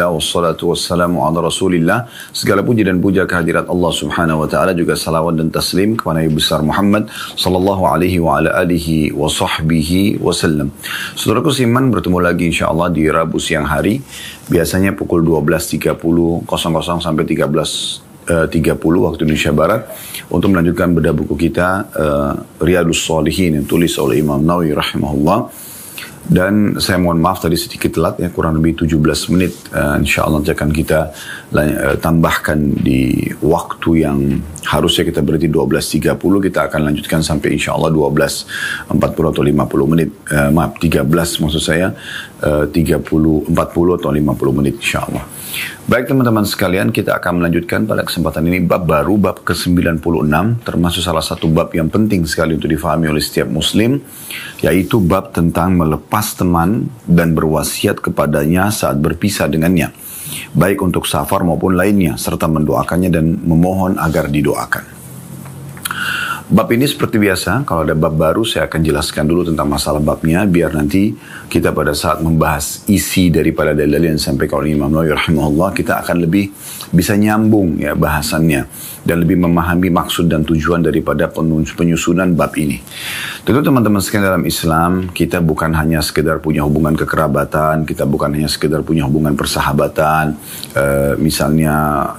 Alhamdulillah wassalatu wassalamu ala Rasulillah. Segala puji dan puja kehadirat Allah Subhanahu wa taala, juga salawat dan taslim kepada Nabi besar Muhammad sallallahu alaihi wa ala alihi wa sahbihi wasallam. Saudaraku seiman, bertemu lagi insyaallah di Rabu siang hari. Biasanya pukul 12.30 sampai 13.30 waktu Indonesia Barat untuk melanjutkan bedah buku kita Riyadhus Shalihin yang tulis oleh Imam Nawawi rahimahullah. Dan saya mohon maaf tadi sedikit telat ya, kurang lebih 17 menit. InsyaAllah nanti akan kita tambahkan di waktu yang harusnya kita berhenti 12.30. Kita akan lanjutkan sampai insyaAllah 12.40 atau 50 menit. Maaf, 13 maksud saya. 40 atau 50 menit insyaAllah. Baik teman-teman sekalian, kita akan melanjutkan pada kesempatan ini bab baru, bab ke-96, termasuk salah satu bab yang penting sekali untuk difahami oleh setiap muslim, yaitu bab tentang melepas teman dan berwasiat kepadanya saat berpisah dengannya, baik untuk safar maupun lainnya, serta mendoakannya dan memohon agar didoakan. Bab ini seperti biasa, kalau ada bab baru saya akan jelaskan dulu tentang masalah babnya, biar nanti kita pada saat membahas isi daripada dalil yang disampaikan oleh Imam Nawawi rahimahullah, kita akan lebih bisa nyambung ya bahasannya dan lebih memahami maksud dan tujuan daripada penyusunan bab ini. Tentu teman-teman sekalian, dalam Islam kita bukan hanya sekedar punya hubungan kekerabatan, kita bukan hanya sekedar punya hubungan persahabatan, misalnya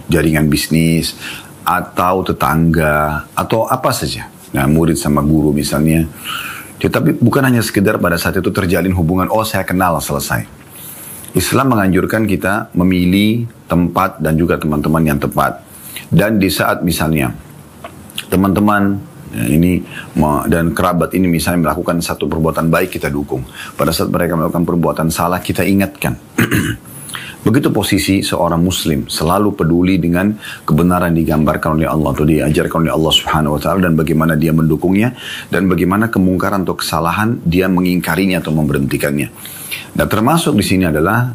jaringan bisnis, atau tetangga, atau apa saja. Nah, murid sama guru misalnya. Tetapi bukan hanya sekedar pada saat itu terjalin hubungan, oh saya kenal, selesai. Islam menganjurkan kita memilih tempat dan juga teman-teman yang tepat. Dan di saat misalnya teman-teman ini dan kerabat ini misalnya melakukan satu perbuatan baik, kita dukung. Pada saat mereka melakukan perbuatan salah, kita ingatkan. Begitu posisi seorang muslim, selalu peduli dengan kebenaran digambarkan oleh Allah atau diajarkan oleh Allah Subhanahu wa taala, dan bagaimana dia mendukungnya, dan bagaimana kemungkaran atau kesalahan dia mengingkarinya atau memberhentikannya. Nah, termasuk di sini adalah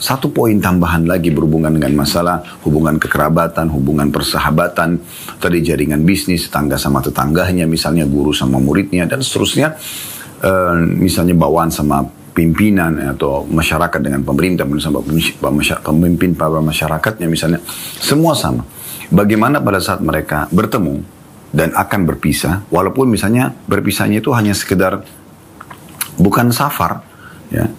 satu poin tambahan lagi berhubungan dengan masalah hubungan kekerabatan, hubungan persahabatan, tadi jaringan bisnis, tetangga sama tetangganya, misalnya guru sama muridnya, dan seterusnya. Misalnya bawaan sama pimpinan atau masyarakat dengan pemerintah, sama pemimpin para masyarakatnya misalnya, semua sama. Bagaimana pada saat mereka bertemu dan akan berpisah, walaupun misalnya berpisahnya itu hanya sekedar bukan safar, ya,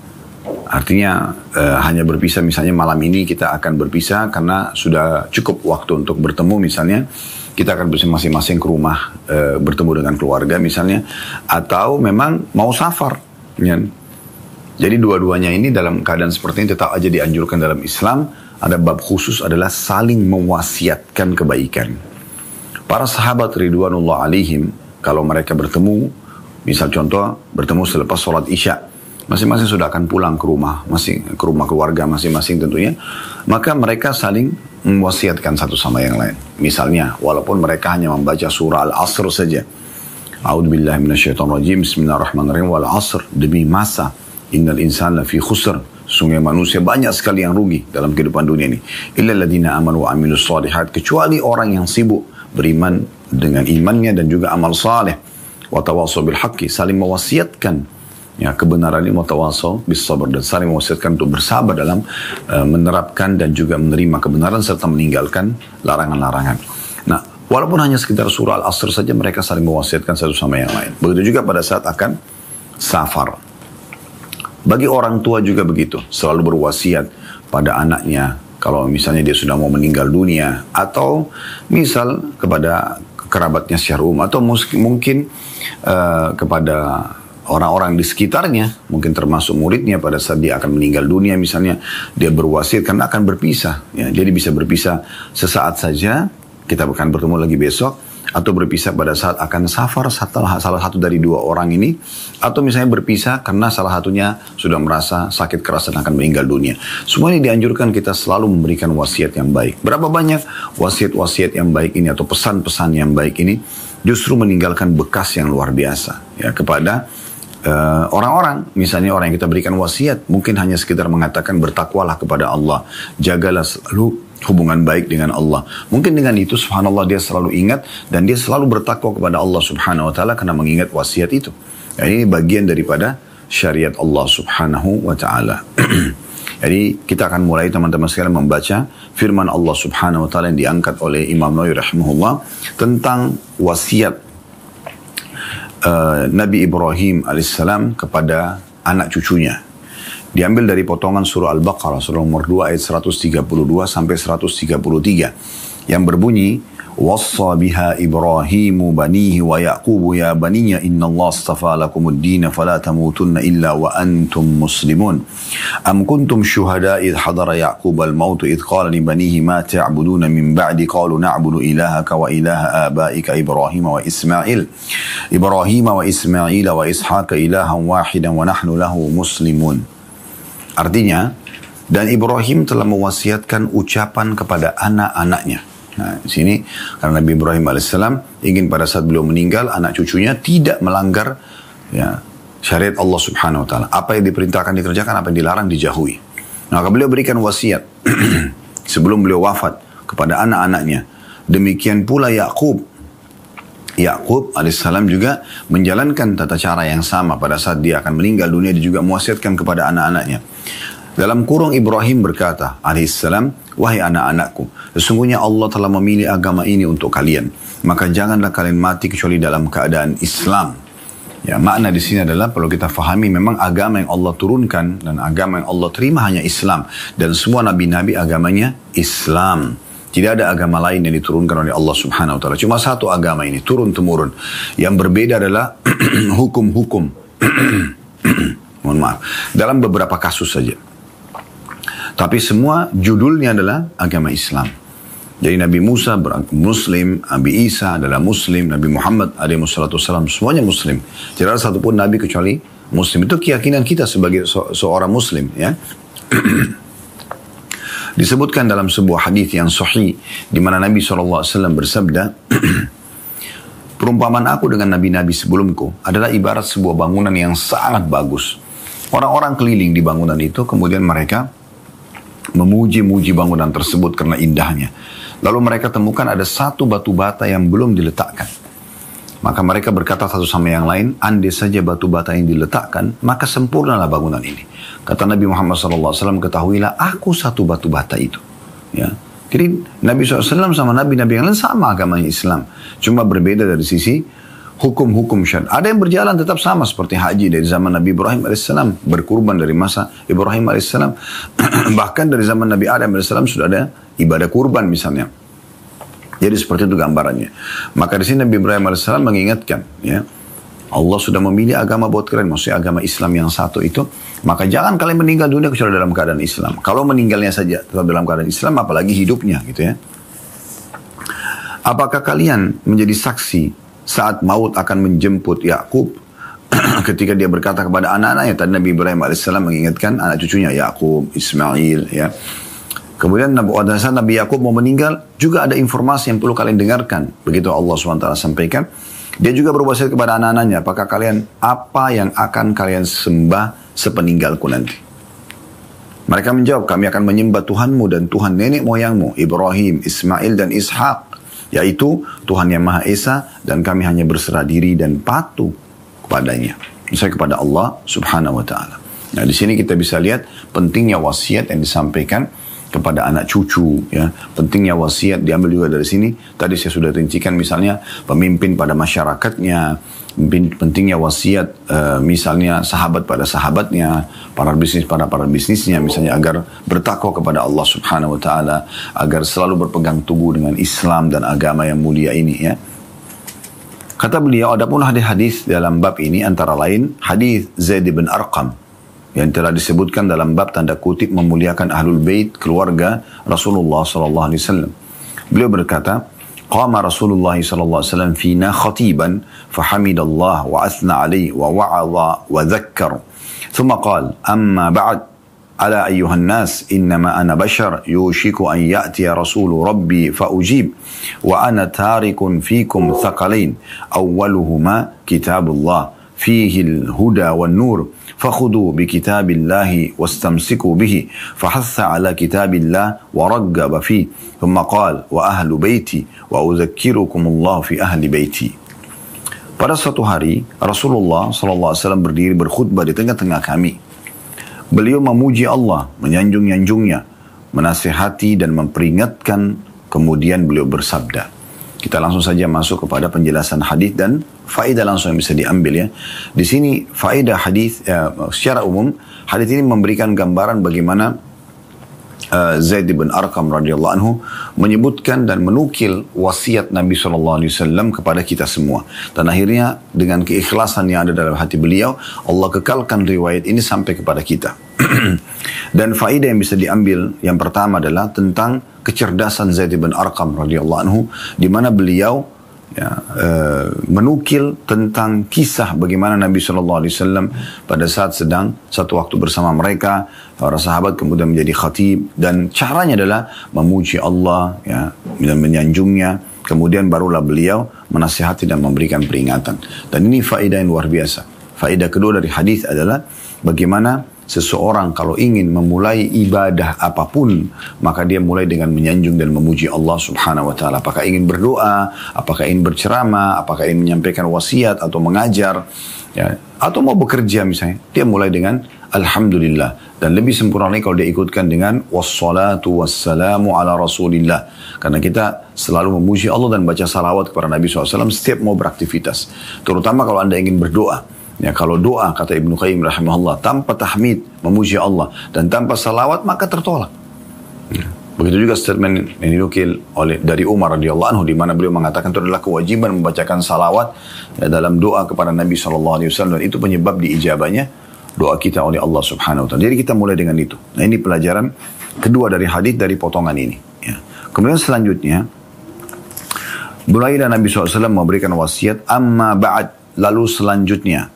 artinya hanya berpisah misalnya malam ini kita akan berpisah karena sudah cukup waktu untuk bertemu misalnya. Kita akan masing-masing ke rumah bertemu dengan keluarga misalnya, atau memang mau safar, ya. Jadi dua-duanya ini dalam keadaan seperti ini tetap aja dianjurkan dalam Islam. Ada bab khusus adalah saling mewasiatkan kebaikan. Para sahabat ridwanullah alaihim, kalau mereka bertemu, misal contoh bertemu selepas sholat isya, masing-masing sudah akan pulang ke rumah, ke rumah keluarga masing-masing tentunya, maka mereka saling mewasiatkan satu sama yang lain. Misalnya, walaupun mereka hanya membaca surah Al-Asr saja. A'udzubillahi minasyaitonirrajim, bismillahirrahmanirrahim, wal 'asr, demi masa. Innal insana lafi khusr, sungguh manusia banyak sekali yang rugi dalam kehidupan dunia ini. Illa alladziina amanu wa 'amilus shalihat, kecuali orang yang sibuk beriman dengan imannya dan juga amal saleh. Wa tawassaw bil haqqi, saling mewasiatkan ya kebenaran ini, wa tawassaw bis sabr, dan saling mewasiatkan untuk bersabar dalam menerapkan dan juga menerima kebenaran serta meninggalkan larangan-larangan. Nah, walaupun hanya sekitar surah Al-Asr saja, mereka saling mewasiatkan satu sama yang lain. Begitu juga pada saat akan safar. Bagi orang tua juga begitu, selalu berwasiat pada anaknya kalau misalnya dia sudah mau meninggal dunia, atau misal kepada kerabatnya secara umum, atau mungkin kepada orang-orang di sekitarnya, mungkin termasuk muridnya pada saat dia akan meninggal dunia misalnya, dia berwasiat karena akan berpisah. Ya, jadi bisa berpisah sesaat saja, kita akan bertemu lagi besok, atau berpisah pada saat akan safar salah satu dari dua orang ini, atau misalnya berpisah karena salah satunya sudah merasa sakit keras dan akan meninggal dunia. Semua ini dianjurkan kita selalu memberikan wasiat yang baik. Berapa banyak wasiat-wasiat yang baik ini atau pesan-pesan yang baik ini justru meninggalkan bekas yang luar biasa ya kepada orang-orang. Misalnya orang yang kita berikan wasiat mungkin hanya sekedar mengatakan bertakwalah kepada Allah, jagalah selalu hubungan baik dengan Allah. Mungkin dengan itu subhanallah dia selalu ingat dan dia selalu bertakwa kepada Allah subhanahu wa ta'ala karena mengingat wasiat itu. Ya, ini bagian daripada syariat Allah subhanahu wa ta'ala. Jadi kita akan mulai teman-teman sekalian membaca firman Allah Subhanahu wa taala yang diangkat oleh Imam Nawawi rahimahullah tentang wasiat Nabi Ibrahim alaihissalam kepada anak cucunya. Diambil dari potongan surah Al-Baqarah surah nomor 2 ayat 132 sampai 133 yang berbunyi wassa biha Ibrahimu banihi wa Yaqubu ya baniya innallaha astafa lakumud din fala tamutunna illa wa antum muslimun am kuntum syuhada idh hadara Yaqub al-maut idh qala li banihi ma ta'buduna min ba'di qalu na'budu ilahaka wa ilaha abaika Ibrahim wa Ismail wa Ishaqa ilahan wahidan wa nahnu lahu muslimun. Artinya, dan Ibrahim telah mewasiatkan ucapan kepada anak-anaknya. Nah, di sini karena Nabi Ibrahim alaihissalam ingin pada saat beliau meninggal anak cucunya tidak melanggar ya, syariat Allah Subhanahu wa taala. Apa yang diperintahkan dikerjakan, apa yang dilarang dijauhi. Maka beliau berikan wasiat sebelum beliau wafat kepada anak-anaknya. Demikian pula Yaqub alaihissalam juga menjalankan tata cara yang sama pada saat dia akan meninggal dunia. Dia juga mewasiatkan kepada anak-anaknya. Dalam kurung Ibrahim berkata alaihissalam, wahai anak-anakku, sesungguhnya Allah telah memilih agama ini untuk kalian. Maka janganlah kalian mati kecuali dalam keadaan Islam. Ya, makna di sini adalah perlu kita fahami memang agama yang Allah turunkan dan agama yang Allah terima hanya Islam. Dan semua nabi-nabi agamanya Islam. Tidak ada agama lain yang diturunkan oleh Allah Subhanahu wa taala. Cuma satu agama ini turun-temurun. Yang berbeda adalah hukum-hukum. Mohon maaf. Dalam beberapa kasus saja. Tapi semua judulnya adalah agama Islam. Jadi Nabi Musa Muslim, Nabi Isa adalah Muslim, Nabi Muhammad alaihissalam semuanya Muslim. Tidak ada satupun Nabi kecuali Muslim. Itu keyakinan kita sebagai seorang Muslim, ya. Disebutkan dalam sebuah hadis yang sahih di mana Nabi SAW bersabda, perumpamaan aku dengan nabi-nabi sebelumku adalah ibarat sebuah bangunan yang sangat bagus. Orang-orang keliling di bangunan itu, kemudian mereka memuji-muji bangunan tersebut karena indahnya. Lalu mereka temukan ada satu batu bata yang belum diletakkan. Maka mereka berkata satu sama yang lain, andai saja batu bata yang diletakkan, maka sempurnalah bangunan ini. Kata Nabi Muhammad SAW, ketahuilah aku satu batu bata itu. Ya. Jadi Nabi SAW sama nabi-nabi yang lain sama agamanya Islam. Cuma berbeda dari sisi hukum-hukum syariat. Ada yang berjalan tetap sama seperti haji dari zaman Nabi Ibrahim AS. Berkurban dari masa Ibrahim AS. Bahkan dari zaman Nabi Adam AS sudah ada ibadah kurban misalnya. Jadi seperti itu gambarannya. Maka di sini Nabi Ibrahim AS mengingatkan, ya, Allah sudah memilih agama buat kalian, maksudnya agama Islam yang satu itu. Maka jangan kalian meninggal dunia kecuali dalam keadaan Islam. Kalau meninggalnya saja tetap dalam keadaan Islam, apalagi hidupnya, gitu ya. Apakah kalian menjadi saksi saat maut akan menjemput Yakub ketika dia berkata kepada anak-anaknya? Tadi Nabi Ibrahim AS mengingatkan anak cucunya Yakub, Ismail, ya. Kemudian Nabi Yakub mau meninggal, juga ada informasi yang perlu kalian dengarkan. Begitu Allah SWT sampaikan. Dia juga berwasiat kepada anak-anaknya, apakah kalian, apa yang akan kalian sembah sepeninggalku nanti? Mereka menjawab, kami akan menyembah Tuhanmu dan Tuhan nenek moyangmu, Ibrahim, Ismail dan Ishak, yaitu Tuhan yang Maha Esa, dan kami hanya berserah diri dan patuh kepadanya. Misalnya kepada Allah Subhanahu wa ta'ala. Nah, di sini kita bisa lihat pentingnya wasiat yang disampaikan kepada anak cucu, ya. Pentingnya wasiat diambil juga dari sini. Tadi saya sudah rincikan misalnya pemimpin pada masyarakatnya, pentingnya wasiat misalnya sahabat pada sahabatnya, para bisnis pada para bisnisnya misalnya, agar bertakwa kepada Allah Subhanahu wa taala, agar selalu berpegang teguh dengan Islam dan agama yang mulia ini, ya. Kata beliau, adapun hadis dalam bab ini antara lain hadis Zaid bin Arqam yang telah disebutkan dalam bab tanda kutip memuliakan ahlul bait keluarga Rasulullah sallallahu alaihi wasallam. Beliau berkata, qama Rasulullah sallallahu alaihi wasallam fina khatiban fahamidallah wa athna alaihi wa wa'adha wa dhakkar. Thumma qala, amma ba'd, ala ayyuhan nas innama ana bashar yushiku an ya'tiya rasulu rabbi fa ujib wa ana tarikun fikum thaqalain awwaluhuma kitabullah fihi al-huda wan nur فخذوا بكتاب الله واستمسكوا به فحث على كتاب الله ورغب فيه ثم قال وأهل بيتي وأذكركم الله في أهل بيتي. Pada suatu hari Rasulullah SAW berdiri berkhutbah di tengah-tengah kami. Beliau memuji Allah, menyanjung-nyanjungnya, menasihati dan memperingatkan, kemudian beliau bersabda. Kita langsung saja masuk kepada penjelasan hadis dan faedah langsung yang bisa diambil ya. Di sini faedah hadis secara umum, hadis ini memberikan gambaran bagaimana Zaid bin Arqam radhiyallahu anhu menyebutkan dan menukil wasiat Nabi SAW kepada kita semua. Dan akhirnya dengan keikhlasan yang ada dalam hati beliau, Allah kekalkan riwayat ini sampai kepada kita. Dan faedah yang bisa diambil yang pertama adalah tentang kecerdasan Zaid bin Arqam radhiyallahu anhu, di mana beliau menukil tentang kisah bagaimana Nabi SAW pada saat sedang satu waktu bersama mereka, para sahabat kemudian menjadi khatib, dan caranya adalah memuji Allah ya, dan menyanjungnya, kemudian barulah beliau menasihati dan memberikan peringatan. Dan ini faedah yang luar biasa. Faedah kedua dari hadis adalah bagaimana seseorang kalau ingin memulai ibadah apapun, maka dia mulai dengan menyanjung dan memuji Allah subhanahu wa ta'ala. Apakah ingin berdoa, apakah ingin berceramah, apakah ingin menyampaikan wasiat atau mengajar, ya, atau mau bekerja misalnya, dia mulai dengan Alhamdulillah. Dan lebih sempurna lagi kalau dia ikutkan dengan wassalatu wassalamu ala rasulillah. Karena kita selalu memuji Allah dan baca salawat kepada Nabi SAW setiap mau beraktivitas. Terutama kalau Anda ingin berdoa. Ya, kalau doa, kata Ibnu Qayyim rahimahullah, tanpa tahmid, memuji Allah, dan tanpa salawat, maka tertolak. Begitu juga statement yang dinukil dari Umar radhiyallahu anhu, di mana beliau mengatakan itu adalah kewajiban membacakan salawat ya, dalam doa kepada Nabi SAW, dan itu penyebab diijabahnya doa kita oleh Allah subhanahu wa ta'ala. Jadi kita mulai dengan itu. Nah, ini pelajaran kedua dari hadis dari potongan ini. Ya. Kemudian selanjutnya, mulailah Nabi SAW memberikan wasiat, amma ba'd, lalu selanjutnya.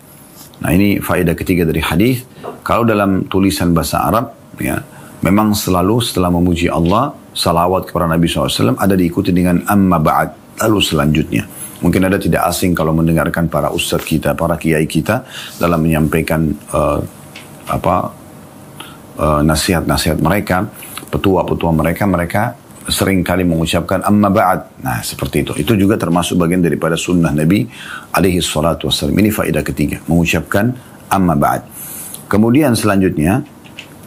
Nah, ini faedah ketiga dari hadis. Kalau dalam tulisan bahasa Arab, ya, memang selalu setelah memuji Allah, salawat kepada Nabi SAW ada diikuti dengan amma ba'd, lalu selanjutnya. Mungkin ada tidak asing kalau mendengarkan para ustadz kita, para kiai kita dalam menyampaikan nasihat-nasihat mereka, petua-petua mereka sering kali mengucapkan amma ba'd. Nah, seperti itu. Itu juga termasuk bagian daripada sunnah Nabi alaihi salatu wassalam. Ini faedah ketiga, mengucapkan amma ba'd. Kemudian selanjutnya,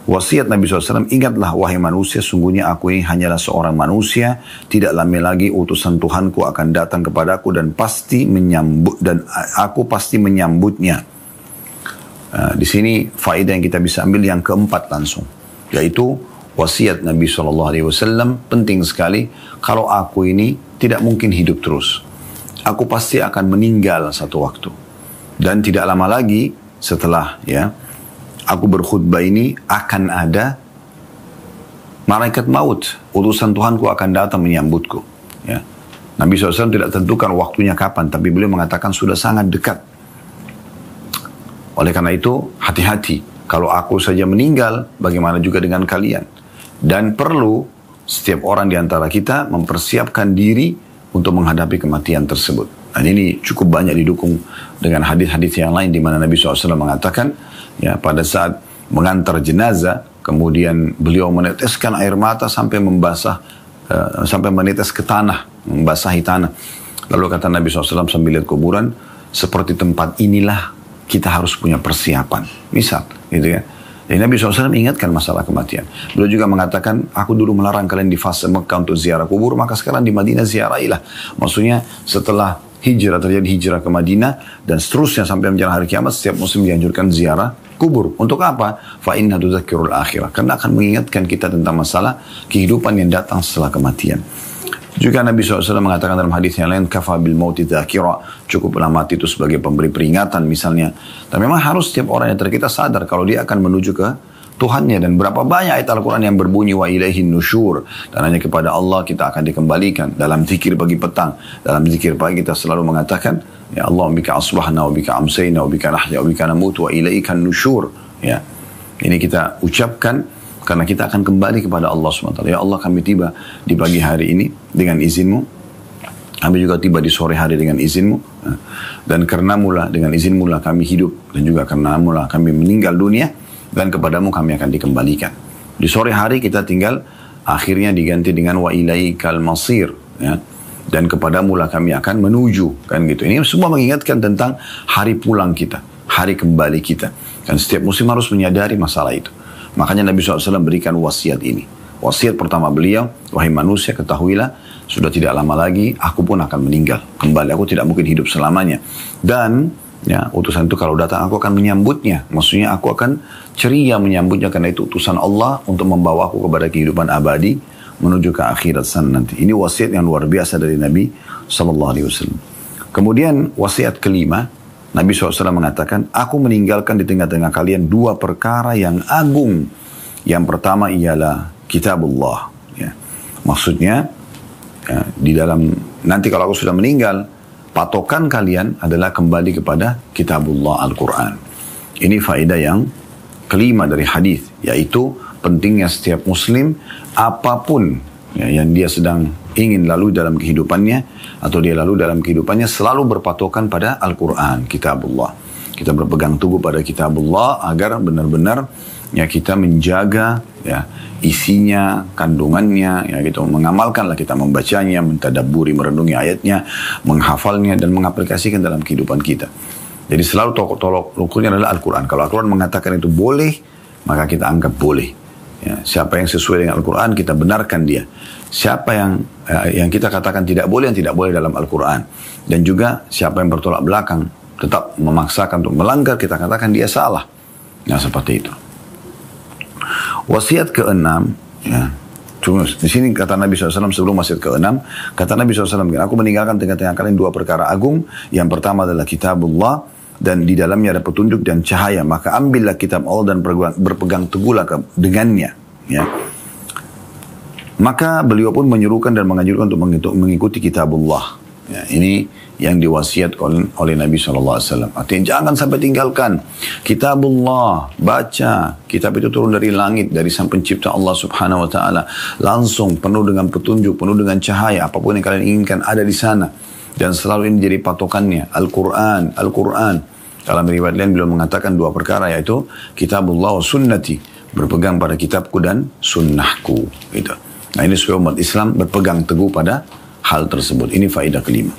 wasiat Nabi SAW, ingatlah wahai manusia, sungguhnya aku ini hanyalah seorang manusia, tidak lama lagi utusan Tuhanku akan datang kepadaku dan aku pasti menyambutnya. Di sini faedah yang kita bisa ambil yang keempat langsung, yaitu wasiat Nabi SAW penting sekali. Kalau aku ini tidak mungkin hidup terus, aku pasti akan meninggal satu waktu, dan tidak lama lagi setelah aku berkhutbah ini akan ada malaikat maut, utusan Tuhanku akan datang menyambutku. Ya. Nabi SAW tidak tentukan waktunya kapan, tapi beliau mengatakan sudah sangat dekat. Oleh karena itu, hati-hati. Kalau aku saja meninggal, bagaimana juga dengan kalian? Dan perlu setiap orang di antara kita mempersiapkan diri untuk menghadapi kematian tersebut. Dan ini cukup banyak didukung dengan hadis-hadis yang lain di mana Nabi SAW mengatakan, ya, pada saat mengantar jenazah, kemudian beliau meneteskan air mata sampai membasah, sampai menetes ke tanah, membasahi tanah. Lalu kata Nabi SAW sambil lihat kuburan, seperti tempat inilah kita harus punya persiapan. Misal, gitu ya. Jadi Nabi SAW ingatkan masalah kematian. Beliau juga mengatakan, aku dulu melarang kalian di fase Mekah untuk ziarah kubur, maka sekarang di Madinah ziarahilah. Maksudnya setelah terjadi hijrah ke Madinah, dan seterusnya sampai menjelang hari kiamat, setiap muslim dianjurkan ziarah kubur. Untuk apa? Fa'inna tudzakirul akhirah. Karena akan mengingatkan kita tentang masalah kehidupan yang datang setelah kematian. Juga Nabi SAW mengatakan dalam hadis yang lain, kafa bil mauti dzakira, cukuplah mati itu sebagai pemberi peringatan misalnya. Dan memang harus setiap orang yang kita sadar kalau dia akan menuju ke Tuhannya. Dan berapa banyak ayat Al-Quran yang berbunyi wa ilaihin nusyur, dan hanya kepada Allah kita akan dikembalikan. Dalam zikir pagi petang, dalam zikir pagi kita selalu mengatakan, ya Allah bika asbahna wa bika amsayna wa bika nahya wa bika namut wa ilaikan nusyur. Ya, ini kita ucapkan karena kita akan kembali kepada Allah SWT. Ya Allah, kami tiba di pagi hari ini dengan izin-Mu. Kami juga tiba di sore hari dengan izin-Mu. Dan karena-Mu lah, dengan izin-Mu lah kami hidup. Dan juga karena-Mu lah kami meninggal dunia. Dan kepada-Mu kami akan dikembalikan. Di sore hari kita tinggal, akhirnya diganti dengan wa ilaikal masir. Ya. Dan kepada-Mu lah kami akan menuju. Kan gitu. Ini semua mengingatkan tentang hari pulang kita. hari kembali kita. Dan setiap muslim harus menyadari masalah itu. Makanya Nabi SAW berikan wasiat ini. Wasiat pertama beliau, wahai manusia ketahuilah, sudah tidak lama lagi aku pun akan meninggal. Kembali, aku tidak mungkin hidup selamanya. Dan ya, utusan itu kalau datang aku akan menyambutnya. Maksudnya aku akan ceria menyambutnya karena itu utusan Allah untuk membawa aku kepada kehidupan abadi menuju ke akhirat sana nanti. Ini wasiat yang luar biasa dari Nabi SAW. Kemudian wasiat kelima, Nabi SAW mengatakan, aku meninggalkan di tengah-tengah kalian dua perkara yang agung. Yang pertama ialah kitabullah. Ya. Maksudnya, ya, di dalam, nanti kalau aku sudah meninggal, patokan kalian adalah kembali kepada kitabullah Al-Quran. Ini faedah yang kelima dari hadis, yaitu pentingnya setiap muslim, apapun ya, yang dia sedang ingin lalu dalam kehidupannya, atau dia lalu dalam kehidupannya, selalu berpatokan pada Al-Quran, kitabullah. Kita berpegang teguh pada kitabullah agar benar-benar ya kita menjaga ya isinya, kandungannya, ya gitu, mengamalkanlah, kita membacanya, mentadabburi, merenungi ayatnya, menghafalnya dan mengaplikasikan dalam kehidupan kita. Jadi selalu tolok ukurnya adalah Al-Quran. Kalau Al-Quran mengatakan itu boleh, maka kita anggap boleh. Ya, siapa yang sesuai dengan Al-Quran kita benarkan dia. Siapa yang kita katakan tidak boleh, yang tidak boleh dalam Al-Quran. Dan juga siapa yang bertolak belakang, tetap memaksakan untuk melanggar, kita katakan dia salah. Nah seperti itu. Wasiat keenam, ya, cuma di sini kata Nabi SAW sebelum wasiat keenam, kata Nabi SAW, aku meninggalkan tengah-tengah kalian dua perkara agung. Yang pertama adalah kitabullah, dan di dalamnya ada petunjuk dan cahaya. Maka ambillah kitab Allah dan berpegang teguhlah dengannya. Ya. Maka beliau pun menyuruhkan dan menganjurkan untuk mengikuti kitabullah. Ya, ini yang diwasiatkan oleh Nabi SAW. Artinya jangan sampai tinggalkan kitabullah, baca. Kitab itu turun dari langit, dari sang pencipta Allah Subhanahu Wa Taala, langsung penuh dengan petunjuk, penuh dengan cahaya. Apapun yang kalian inginkan ada di sana. Dan selalu ini jadi patokannya, Al-Quran, Al-Quran. Dalam riwayat lain beliau mengatakan dua perkara, yaitu kitabullah wa sunnati, berpegang pada kitabku dan sunnahku. Gitu. Nah ini supaya umat Islam berpegang teguh pada hal tersebut. Ini faedah kelima.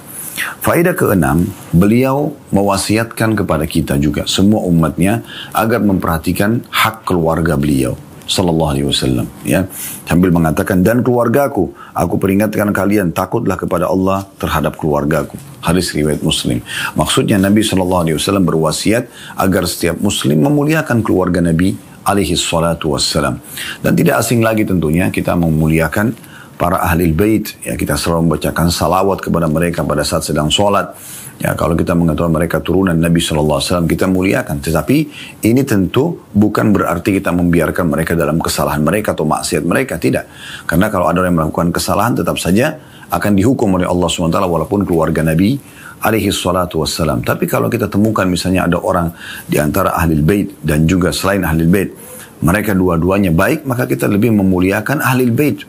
Faedah keenam, beliau mewasiatkan kepada kita juga, semua umatnya, agar memperhatikan hak keluarga beliau. Sallallahu alaihi wasallam, ya, sambil mengatakan, dan keluargaku, aku peringatkan kalian, takutlah kepada Allah terhadap keluargaku. Hadis riwayat Muslim. Maksudnya Nabi Sallallahu alaihi wasallam berwasiat agar setiap muslim memuliakan keluarga Nabi alaihi salatu wassalam. Dan tidak asing lagi tentunya kita memuliakan para ahli bait, ya, kita selalu membacakan salawat kepada mereka pada saat sedang sholat. Ya, kalau kita mengatakan mereka turunan Nabi SAW, kita muliakan. Tetapi ini tentu bukan berarti kita membiarkan mereka dalam kesalahan mereka atau maksiat mereka, tidak. Karena kalau ada orang yang melakukan kesalahan, tetap saja akan dihukum oleh Allah SWT walaupun keluarga Nabi alaihi salatu wassalam. Tapi kalau kita temukan misalnya ada orang di antara ahli bait dan juga selain ahli bait, mereka dua-duanya baik, maka kita lebih memuliakan ahli bait.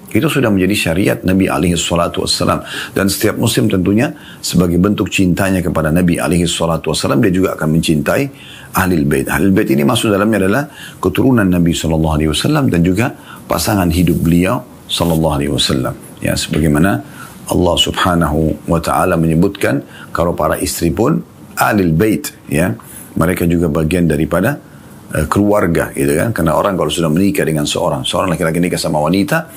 Itu sudah menjadi syariat Nabi alaihi salatu wassalam. Dan setiap muslim tentunya sebagai bentuk cintanya kepada Nabi alaihi salatu wassalam, dia juga akan mencintai ahlul bait. Ahlul bait ini maksud dalamnya adalah keturunan Nabi sallallahu alaihi wasallam dan juga pasangan hidup beliau sallallahu alaihi wasallam. Ya, sebagaimana Allah subhanahu wa ta'ala menyebutkan kalau para istri pun ahlul bait, ya, mereka juga bagian daripada keluarga, gitu kan. Karena orang kalau sudah menikah dengan seorang laki-laki nikah sama wanita,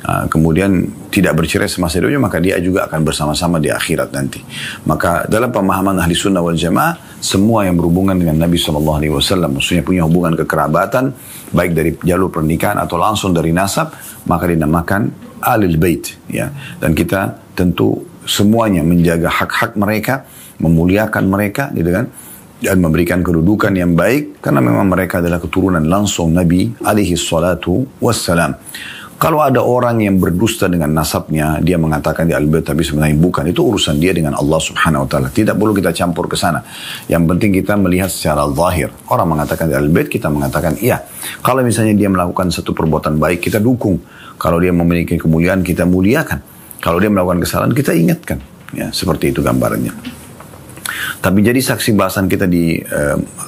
kemudian tidak bercerai semasa hidupnya, maka dia juga akan bersama-sama di akhirat nanti. Maka dalam pemahaman ahli sunnah wal jamaah, semua yang berhubungan dengan Nabi SAW, maksudnya punya hubungan kekerabatan, baik dari jalur pernikahan atau langsung dari nasab, maka dinamakan ahlul bait. Ya. Dan kita tentu semuanya menjaga hak-hak mereka, memuliakan mereka, gitu kan, dan memberikan kedudukan yang baik, karena memang mereka adalah keturunan langsung Nabi alaihi salatu wassalam. Kalau ada orang yang berdusta dengan nasabnya, dia mengatakan di al-bait tapi sebenarnya bukan, itu urusan dia dengan Allah Subhanahu wa taala. Tidak perlu kita campur ke sana. Yang penting kita melihat secara zahir. Orang mengatakan di al-bait, kita mengatakan iya. Kalau misalnya dia melakukan satu perbuatan baik, kita dukung. Kalau dia memiliki kemuliaan, kita muliakan. Kalau dia melakukan kesalahan, kita ingatkan. Ya, seperti itu gambarannya. Tapi jadi saksi bahasan kita di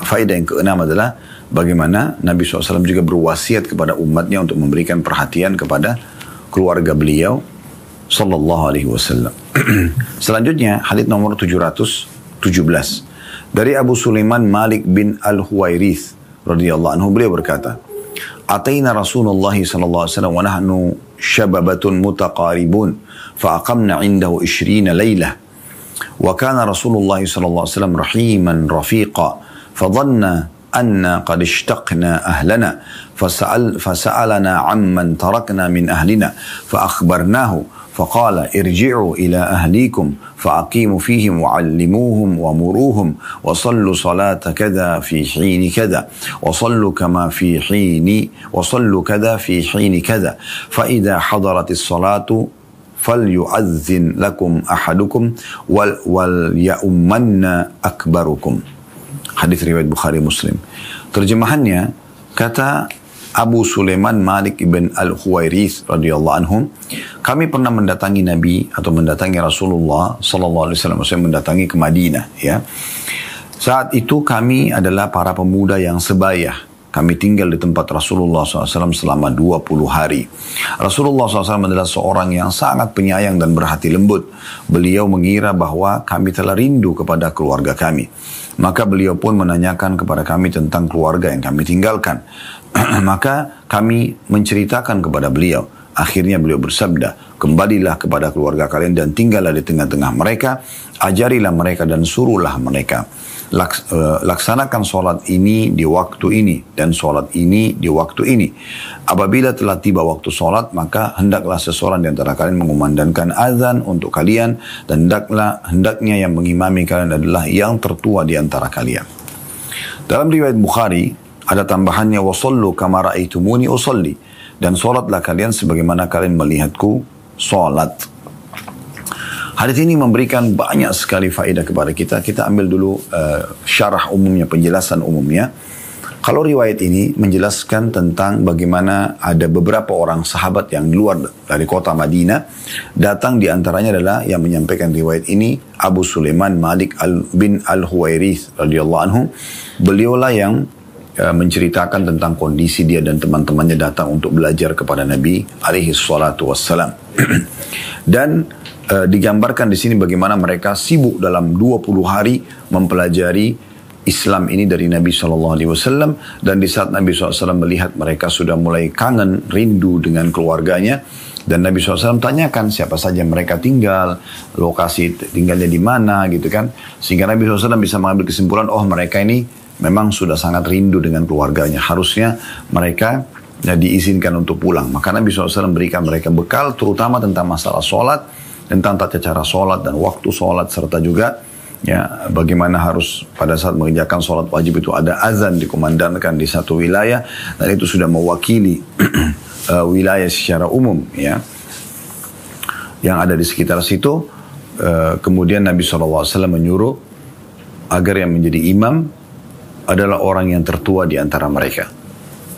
faedah yang keenam adalah bagaimana Nabi SAW juga berwasiat kepada umatnya untuk memberikan perhatian kepada keluarga beliau Sallallahu Alaihi Wasallam. Selanjutnya hadits nomor 717 Dari Abu Sulaiman Malik bin Al-Huwairith radhiyallahu anhu, beliau berkata, "Ataina Rasulullah sallallahu alaihi wasallam wa nahnu syababatun mutaqaribun fa aqamna 'indahu 20 lailah. Wa kana Rasulullah sallallahu alaihi wasallam rahiman rafiqa fa dhanna anna qad ishtaqna ahlana فسألنا عمن تركنا من أهلنا فأخبرناه فقال ارجعوا إلى أهليكم فأقيموا فيهم وعلموهم ومروهم وصلوا صلاة كذا في حين كذا وصلوا كذا في حين كذا فإذا حضرت الصلاة فليؤذن لكم أحدكم وليؤمن أكبركم." Hadis riwayat Bukhari Muslim. Terjemahannya, kata Abu Sulaiman Malik ibn Al-Huwairith radhiyallahu anhum, kami pernah mendatangi Nabi atau mendatangi Rasulullah sallallahu alaihi wasallam, maksudnya mendatangi ke Madinah, ya. Saat itu kami adalah para pemuda yang sebaya. Kami tinggal di tempat Rasulullah SAW selama 20 hari. Rasulullah SAW adalah seorang yang sangat penyayang dan berhati lembut. Beliau mengira bahwa kami telah rindu kepada keluarga kami. Maka beliau pun menanyakan kepada kami tentang keluarga yang kami tinggalkan. Maka kami menceritakan kepada beliau. Akhirnya beliau bersabda, "Kembalilah kepada keluarga kalian dan tinggallah di tengah-tengah mereka. Ajarilah mereka dan suruhlah mereka. Laksanakan sholat ini di waktu ini dan sholat ini di waktu ini. Apabila telah tiba waktu sholat, maka hendaklah seseorang di antara kalian mengumandangkan azan untuk kalian dan hendaknya yang mengimami kalian adalah yang tertua di antara kalian." Dalam riwayat Bukhari ada tambahannya, "Wasallu kama ra'aitumuni usalli," dan sholatlah kalian sebagaimana kalian melihatku sholat. Hadis ini memberikan banyak sekali faedah kepada kita. Kita ambil dulu syarah umumnya, penjelasan umumnya. Kalau riwayat ini menjelaskan tentang bagaimana ada beberapa orang sahabat yang luar dari kota Madinah datang, di antaranya adalah yang menyampaikan riwayat ini Abu Sulaiman Malik bin Al-Huwairith radhiyallahu anhu. Beliaulah yang menceritakan tentang kondisi dia dan teman-temannya datang untuk belajar kepada Nabi alaihi salatu wassalam. Dan digambarkan di sini bagaimana mereka sibuk dalam 20 hari mempelajari Islam ini dari Nabi SAW. Dan di saat Nabi SAW melihat mereka sudah mulai kangen, rindu dengan keluarganya, dan Nabi SAW tanyakan siapa saja mereka tinggal, lokasi tinggalnya di mana gitu kan, sehingga Nabi SAW bisa mengambil kesimpulan, oh mereka ini memang sudah sangat rindu dengan keluarganya, harusnya mereka diizinkan untuk pulang. Maka Nabi SAW berikan mereka bekal terutama tentang masalah sholat, tentang tata cara sholat dan waktu sholat, serta juga ya bagaimana harus pada saat mengerjakan sholat wajib itu ada azan dikumandangkan di satu wilayah, dan itu sudah mewakili wilayah secara umum ya yang ada di sekitar situ. Kemudian Nabi SAW menyuruh agar yang menjadi imam adalah orang yang tertua di antara mereka.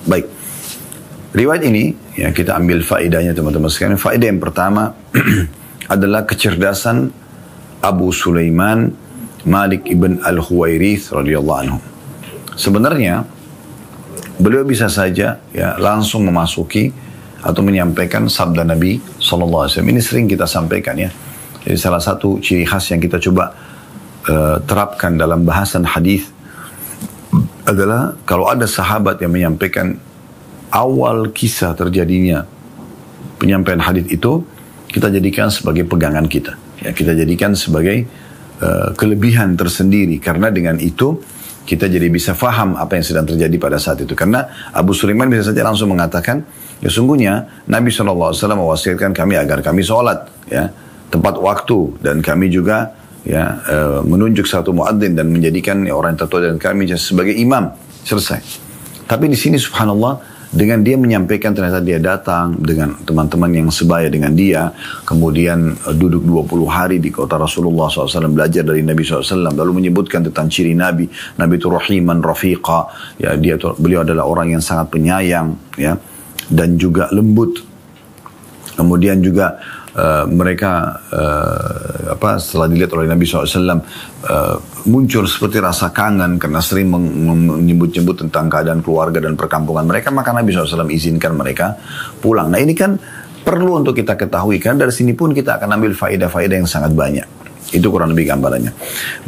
Baik, riwayat ini ya kita ambil faedahnya teman-teman sekalian. Faedah yang pertama adalah kecerdasan Abu Sulaiman Malik ibn Al-Huwairith radhiyallahu anhu. Sebenarnya beliau bisa saja ya langsung memasuki atau menyampaikan sabda Nabi SAW. Ini sering kita sampaikan ya. Jadi salah satu ciri khas yang kita coba terapkan dalam bahasan hadis adalah kalau ada sahabat yang menyampaikan awal kisah terjadinya penyampaian hadis itu, kita jadikan sebagai pegangan kita. Ya, kita jadikan sebagai kelebihan tersendiri. Karena dengan itu kita jadi bisa faham apa yang sedang terjadi pada saat itu. Karena Abu Sulaiman bisa saja langsung mengatakan, ya sungguhnya Nabi SAW mewasiatkan kami agar kami sholat. Ya, tepat waktu. Dan kami juga ya menunjuk satu muadzin dan menjadikan orang yang tertua dan kami sebagai imam. Selesai. Tapi di sini subhanallah, dengan dia menyampaikan ternyata dia datang dengan teman-teman yang sebaya dengan dia, kemudian duduk 20 hari di kota Rasulullah SAW, belajar dari Nabi SAW, lalu menyebutkan tentang ciri Nabi. Nabi itu rahiman rafiqa, ya beliau adalah orang yang sangat penyayang, ya, dan juga lembut. Kemudian juga mereka setelah dilihat oleh Nabi SAW muncul seperti rasa kangen karena sering menyebut-nyebut tentang keadaan keluarga dan perkampungan mereka, maka Nabi SAW izinkan mereka pulang. Nah ini kan perlu untuk kita ketahui, karena dari sini pun kita akan ambil faedah-faedah yang sangat banyak. Itu kurang lebih gambarannya.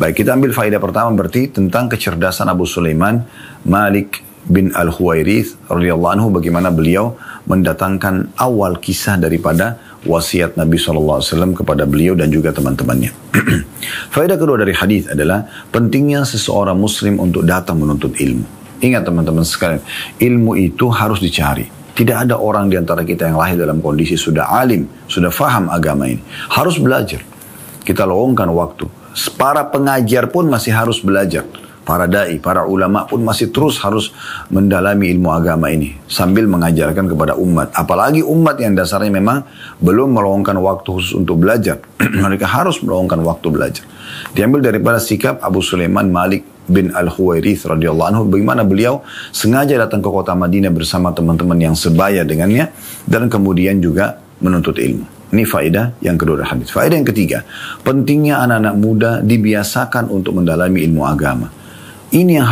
Baik, kita ambil faedah pertama berarti tentang kecerdasan Abu Sulaiman Malik bin Al-Huwairith radhiyallahu anhu, bagaimana beliau mendatangkan awal kisah daripada wasiat Nabi SAW kepada beliau dan juga teman-temannya. Faedah kedua dari hadis adalah pentingnya seseorang muslim untuk datang menuntut ilmu. Ingat teman-teman sekalian, ilmu itu harus dicari. Tidak ada orang di antara kita yang lahir dalam kondisi sudah alim, sudah faham agama ini. Harus belajar. Kita luangkan waktu. Para pengajar pun masih harus belajar. Para da'i, para ulama pun masih terus harus mendalami ilmu agama ini. Sambil mengajarkan kepada umat. Apalagi umat yang dasarnya memang belum meluangkan waktu khusus untuk belajar. Mereka harus meluangkan waktu belajar. Diambil daripada sikap Abu Sulaiman Malik bin Al-Huwairith radhiyallahu anhu, bagaimana beliau sengaja datang ke kota Madinah bersama teman-teman yang sebaya dengannya. Dan kemudian juga menuntut ilmu. Ini faedah yang kedua dari hadis. Faedah yang ketiga, pentingnya anak-anak muda dibiasakan untuk mendalami ilmu agama. Ini yang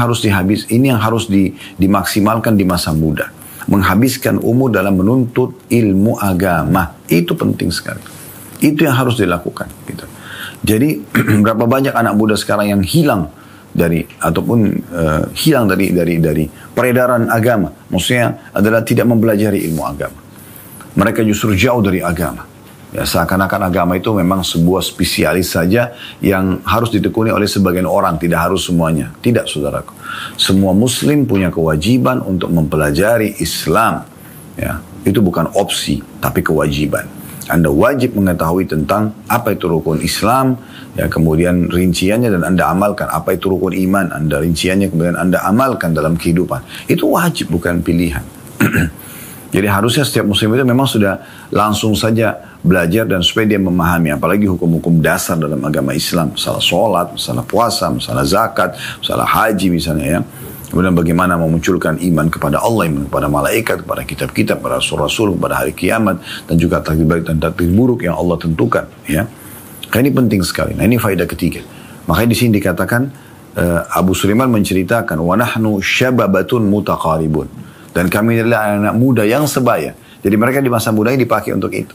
harus dimaksimalkan di masa muda. Menghabiskan umur dalam menuntut ilmu agama. Itu penting sekali. Itu yang harus dilakukan. Gitu. Jadi berapa banyak anak muda sekarang yang hilang dari peredaran agama. Maksudnya adalah tidak mempelajari ilmu agama. Mereka justru jauh dari agama. Ya, seakan-akan agama itu memang sebuah spesialis saja yang harus ditekuni oleh sebagian orang, tidak harus semuanya. Tidak, saudaraku. Semua muslim punya kewajiban untuk mempelajari Islam. Ya, itu bukan opsi, tapi kewajiban. Anda wajib mengetahui tentang apa itu rukun Islam, ya, kemudian rinciannya dan Anda amalkan. Apa itu rukun iman, Anda rinciannya kemudian Anda amalkan dalam kehidupan. Itu wajib, bukan pilihan. Jadi harusnya setiap muslim itu memang sudah langsung saja belajar dan supaya dia memahami apalagi hukum-hukum dasar dalam agama Islam, masalah sholat, masalah puasa, masalah zakat, masalah haji misalnya ya. Kemudian bagaimana memunculkan iman kepada Allah, iman kepada malaikat, kepada kitab-kitab, kepada rasul-rasul, kepada hari kiamat dan juga takdir baik dan takdir buruk yang Allah tentukan ya. Karena ini penting sekali. Nah, ini faedah ketiga. Makanya di sini dikatakan Abu Sulaiman menceritakan wa nahnu syababatun mutaqaribun. Dan kami adalah anak muda yang sebaya. Jadi mereka di masa mudanya dipakai untuk itu.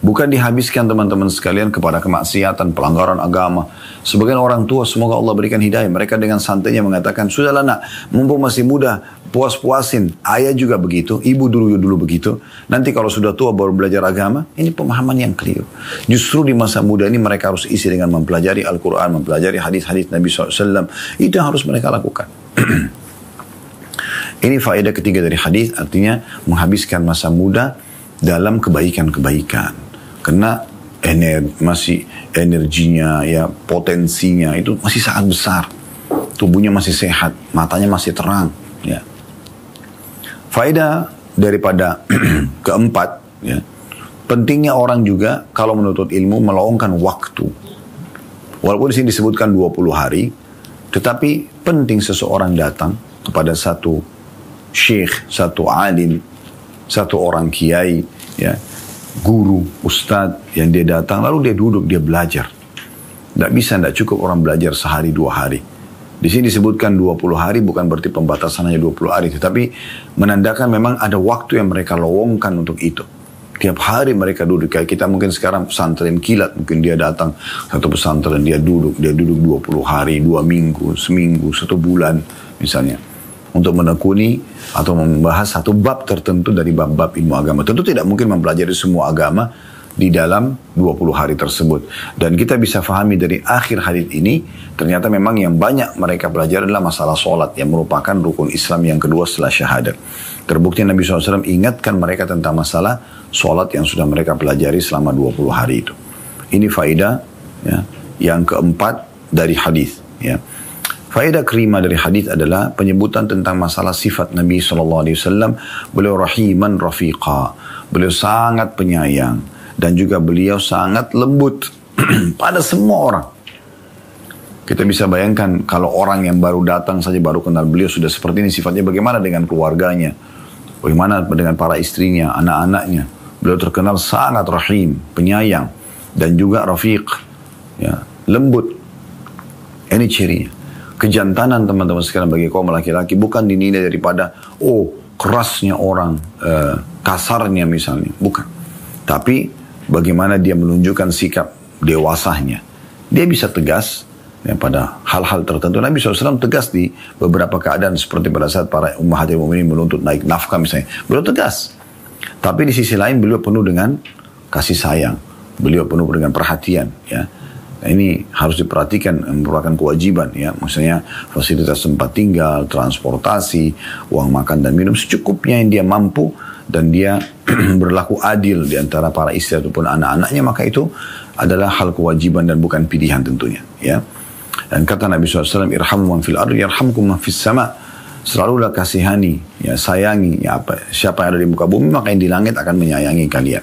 Bukan dihabiskan teman-teman sekalian kepada kemaksiatan, pelanggaran agama. Sebagian orang tua, semoga Allah berikan hidayah. Mereka dengan santainya mengatakan, sudahlah nak, mumpung masih muda, puas-puasin. Ayah juga begitu, ibu dulu begitu. Nanti kalau sudah tua baru belajar agama. Ini pemahaman yang keliru. Justru di masa muda ini mereka harus isi dengan mempelajari Al-Quran, mempelajari hadis-hadis Nabi SAW. Itu yang harus mereka lakukan. Ini faedah ketiga dari hadis, artinya menghabiskan masa muda dalam kebaikan-kebaikan. Karena masih energinya, ya potensinya itu masih sangat besar. Tubuhnya masih sehat, matanya masih terang. Ya. Faedah daripada keempat, ya, pentingnya orang juga kalau menuntut ilmu meluangkan waktu. Walaupun di sini disebutkan 20 hari, tetapi penting seseorang datang kepada satu syekh, satu alim, satu orang kiai, ya, guru, ustadz yang dia datang, lalu dia duduk, dia belajar. Tidak cukup orang belajar sehari, 2 hari. Di sini disebutkan 20 hari, bukan berarti pembatasannya 20 hari, tetapi menandakan memang ada waktu yang mereka lowongkan untuk itu. Tiap hari mereka duduk, kayak kita mungkin sekarang pesantren kilat, mungkin dia datang satu pesantren, dia duduk 20 hari, 2 minggu, seminggu, 1 bulan misalnya. Untuk menekuni atau membahas satu bab tertentu dari bab-bab ilmu agama. Tentu tidak mungkin mempelajari semua agama di dalam 20 hari tersebut. Dan kita bisa fahami dari akhir hadis ini, ternyata memang yang banyak mereka pelajari adalah masalah sholat, yang merupakan rukun Islam yang kedua setelah syahadat. Terbukti Nabi SAW ingatkan mereka tentang masalah sholat yang sudah mereka pelajari selama 20 hari itu. Ini faedah ya, yang keempat dari hadis. Ya. Faedah kelima dari hadis adalah penyebutan tentang masalah sifat Nabi SAW. Beliau rahiman rafiqa. Beliau sangat penyayang. Dan juga beliau sangat lembut pada semua orang. Kita bisa bayangkan kalau orang yang baru datang saja, baru kenal beliau sudah seperti ini sifatnya, bagaimana dengan keluarganya. Bagaimana dengan para istrinya, anak-anaknya. Beliau terkenal sangat rahim, penyayang. Dan juga rafiq. Ya, lembut. Ini cirinya. Kejantanan teman-teman sekalian bagi kaum laki-laki bukan dinilai daripada kerasnya orang, kasarnya misalnya, bukan. Tapi bagaimana dia menunjukkan sikap dewasanya, Dia bisa tegas pada hal-hal tertentu. Nabi SAW tegas di beberapa keadaan seperti pada saat para ummahatil mu'minin menuntut naik nafkah misalnya. Beliau tegas. Tapi di sisi lain beliau penuh dengan kasih sayang. Beliau penuh dengan perhatian. Ya. Nah, ini harus diperhatikan, merupakan kewajiban. Ya. Maksudnya fasilitas tempat tinggal, transportasi, uang makan dan minum secukupnya yang dia mampu. Dan dia berlaku adil di antara para istri ataupun anak-anaknya. Maka itu adalah hal kewajiban dan bukan pilihan tentunya. Ya. Dan kata Nabi SAW, irhamu man fil ardi yarhamkum man fis sama. Selalulah kasihani, ya, sayangi, ya, siapa yang ada di muka bumi, maka yang di langit akan menyayangi kalian.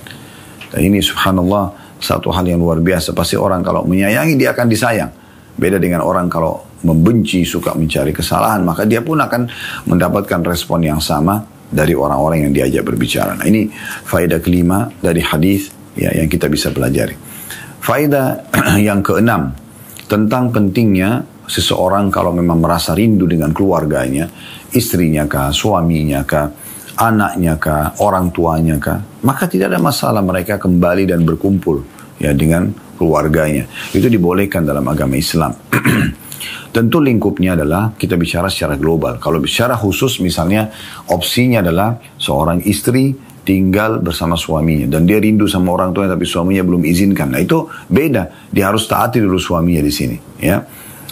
Dan ini subhanallah satu hal yang luar biasa. Pasti orang kalau menyayangi dia akan disayang. Beda dengan orang kalau membenci, suka mencari kesalahan, maka dia pun akan mendapatkan respon yang sama dari orang-orang yang diajak berbicara. Nah, ini faedah kelima dari hadis, ya, yang kita bisa pelajari. Faedah yang keenam, tentang pentingnya seseorang kalau memang merasa rindu dengan keluarganya, istrinya kah, suaminya kah, anaknya kah, orang tuanya kah, maka tidak ada masalah mereka kembali dan berkumpul, ya, dengan keluarganya. Itu dibolehkan dalam agama Islam. Tentu lingkupnya adalah kita bicara secara global. Kalau bicara khusus misalnya opsinya adalah seorang istri tinggal bersama suaminya dan dia rindu sama orang tuanya tapi suaminya belum izinkan. Nah itu beda, dia harus taati dulu suaminya di sini, ya.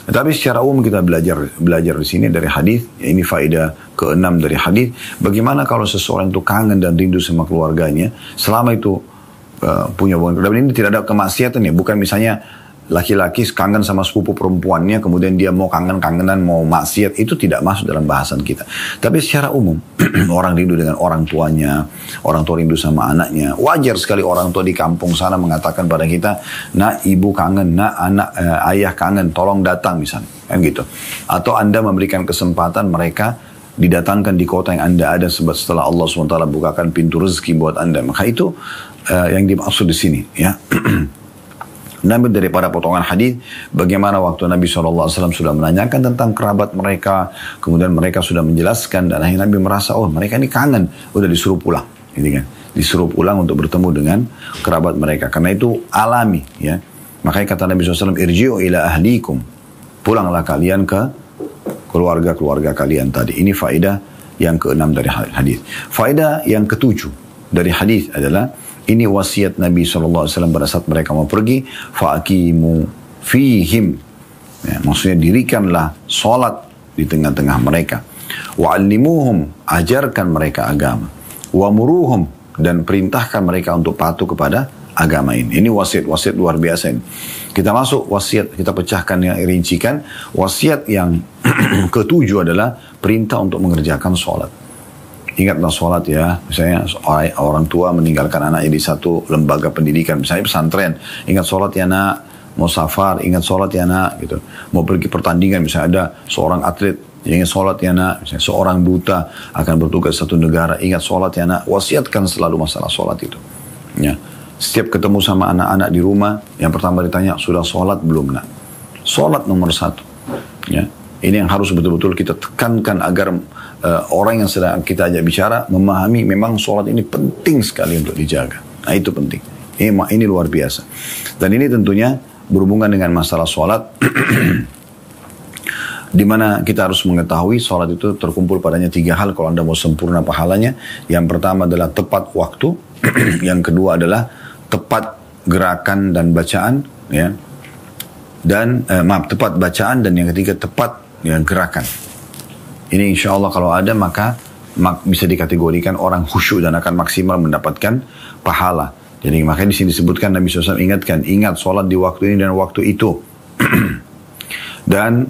Tapi secara umum kita belajar di sini dari hadis, ya, ini faedah keenam dari hadis. Bagaimana kalau seseorang itu kangen dan rindu sama keluarganya, selama itu punya hubungan. Dan ini tidak ada kemaksiatan ya, bukan misalnya laki-laki kangen sama sepupu perempuannya, kemudian dia mau kangen-kangenan, mau maksiat, itu tidak masuk dalam bahasan kita. Tapi secara umum, orang rindu dengan orang tuanya, orang tua rindu sama anaknya. Wajar sekali orang tua di kampung sana mengatakan pada kita, nak ibu kangen, nak ayah kangen, tolong datang misalnya. Kan gitu. Atau Anda memberikan kesempatan mereka didatangkan di kota yang Anda ada sebab setelah Allah SWT bukakan pintu rezeki buat Anda. Maka itu yang dimaksud di sini, ya. Namun daripada potongan hadis, bagaimana waktu Nabi SAW sudah menanyakan tentang kerabat mereka, kemudian mereka sudah menjelaskan, dan akhirnya Nabi merasa, oh mereka ini kangen, udah disuruh pulang, gitu kan? Disuruh pulang untuk bertemu dengan kerabat mereka, karena itu alami, ya. Makanya kata Nabi SAW, irji'u ila ahlikum, pulanglah kalian ke keluarga-keluarga kalian tadi. Ini faedah yang keenam dari hadis. Faedah yang ketujuh dari hadis adalah, ini wasiat Nabi SAW pada saat mereka mau pergi. Fa'akimu fihim. Ya, maksudnya dirikanlah solat di tengah-tengah mereka. Wa'allimuhum, ajarkan mereka agama. Wa'muruhum, dan perintahkan mereka untuk patuh kepada agama ini. Ini wasiat luar biasa ini. Kita masuk wasiat, kita pecahkan yang rincikan. Wasiat yang ketujuh adalah perintah untuk mengerjakan solat. Ingatlah sholat ya, misalnya orang tua meninggalkan anaknya di satu lembaga pendidikan, misalnya pesantren, ingat sholat ya nak, mau safar, ingat sholat ya nak, gitu. Mau pergi pertandingan, misalnya ada seorang atlet, ingat sholat ya nak, misalnya seorang buta akan bertugas satu negara, ingat sholat ya nak, wasiatkan selalu masalah sholat itu. Ya. Setiap ketemu sama anak-anak di rumah, yang pertama ditanya, sudah sholat belum nak? Sholat nomor satu. Ya. Ini yang harus betul-betul kita tekankan agar orang yang sedang kita ajak bicara memahami memang sholat ini penting sekali untuk dijaga. Nah itu penting. Ini luar biasa. Dan ini tentunya berhubungan dengan masalah sholat. Di mana kita harus mengetahui sholat itu terkumpul padanya 3 hal kalau Anda mau sempurna pahalanya. Yang pertama adalah tepat waktu. Yang kedua adalah tepat gerakan dan bacaan. Ya. Dan tepat bacaan, dan yang ketiga tepat yang gerakan. Ini insya Allah kalau ada maka bisa dikategorikan orang khusyuk dan akan maksimal mendapatkan pahala. Jadi makanya di sini disebutkan Nabi SAW ingatkan, ingat sholat di waktu ini dan waktu itu. Dan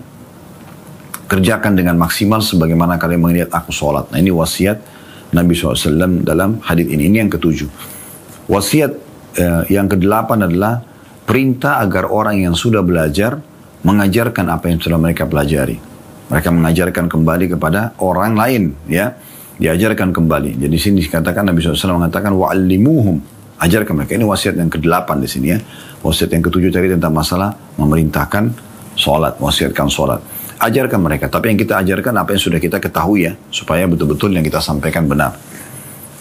kerjakan dengan maksimal sebagaimana kalian melihat aku sholat. Nah ini wasiat Nabi SAW dalam hadis ini. Ini yang ketujuh. Wasiat yang kedelapan adalah perintah agar orang yang sudah belajar mengajarkan apa yang sudah mereka pelajari. Mereka mengajarkan kembali kepada orang lain, ya. Diajarkan kembali. Jadi di sini dikatakan Nabi SAW mengatakan wa'allimuhum, ajarkan mereka. Ini wasiat yang ke-8 di sini ya. Wasiat yang ke-7 tadi tentang masalah memerintahkan sholat, wasiatkan sholat. Ajarkan mereka. Tapi yang kita ajarkan apa yang sudah kita ketahui ya, supaya betul-betul yang kita sampaikan benar.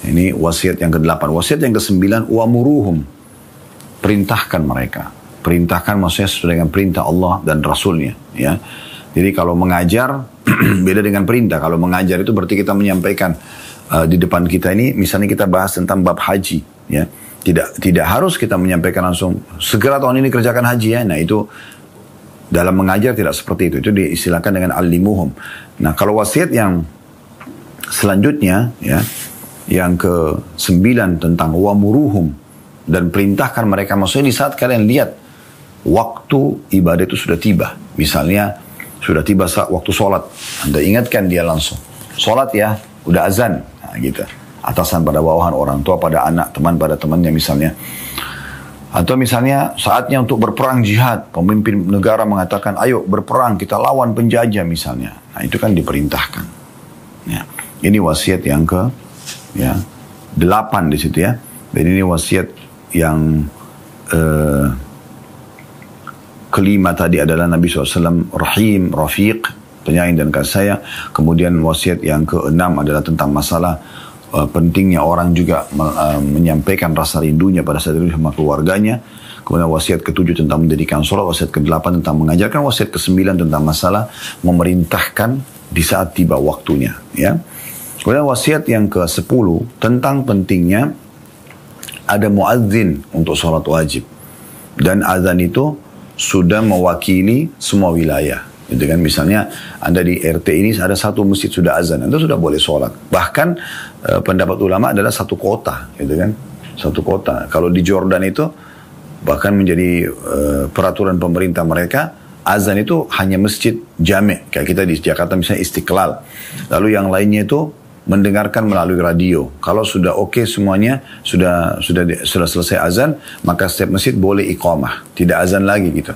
Ini wasiat yang ke-8. Wasiat yang ke-9, wa'muruhum, perintahkan mereka. Perintahkan maksudnya sesuai dengan perintah Allah dan Rasulnya. Ya. Jadi kalau mengajar beda dengan perintah. Kalau mengajar itu berarti kita menyampaikan di depan kita ini, misalnya kita bahas tentang bab haji. Ya. Tidak harus kita menyampaikan langsung segera tahun ini kerjakan haji ya. Nah itu dalam mengajar tidak seperti itu. Itu diistilahkan dengan alimuhum. Nah kalau wasiat yang selanjutnya ya, yang ke-9 tentang wamuruhum, dan perintahkan mereka, maksudnya di saat kalian lihat waktu ibadah itu sudah tiba. Misalnya sudah tiba saat waktu sholat, Anda ingatkan dia langsung, sholat ya, udah azan, nah, gitu. Atasan pada bawahan, orang tua pada anak, teman pada temannya misalnya. Atau misalnya saatnya untuk berperang jihad, pemimpin negara mengatakan ayo berperang, kita lawan penjajah misalnya. Nah itu kan diperintahkan. Ya. Ini wasiat yang ke-8 di situ ya. Dan ini wasiat yang kelima tadi adalah Nabi SAW rahim, rafiq, penyayang dan kasih sayang. Kemudian wasiat yang ke-6 adalah tentang masalah pentingnya orang juga menyampaikan rasa rindunya pada saat itu sama keluarganya. Kemudian wasiat ke-7 tentang mendirikan sholat, wasiat ke-8 tentang mengajarkan, wasiat ke-9 tentang masalah memerintahkan di saat tiba waktunya. Ya. Kemudian wasiat yang ke-10 tentang pentingnya ada muadzin untuk sholat wajib. Dan azan itu sudah mewakili semua wilayah. Gitu kan? Misalnya Anda di RT ini ada satu masjid sudah azan, Anda sudah boleh sholat. Bahkan pendapat ulama adalah satu kota, gitu kan? Satu kota. Kalau di Jordan itu bahkan menjadi peraturan pemerintah mereka, azan itu hanya masjid jami', kayak kita di Jakarta misalnya Istiqlal. Lalu yang lainnya itu mendengarkan melalui radio. Kalau sudah oke semuanya, sudah selesai azan, maka setiap masjid boleh iqamah, tidak azan lagi gitu.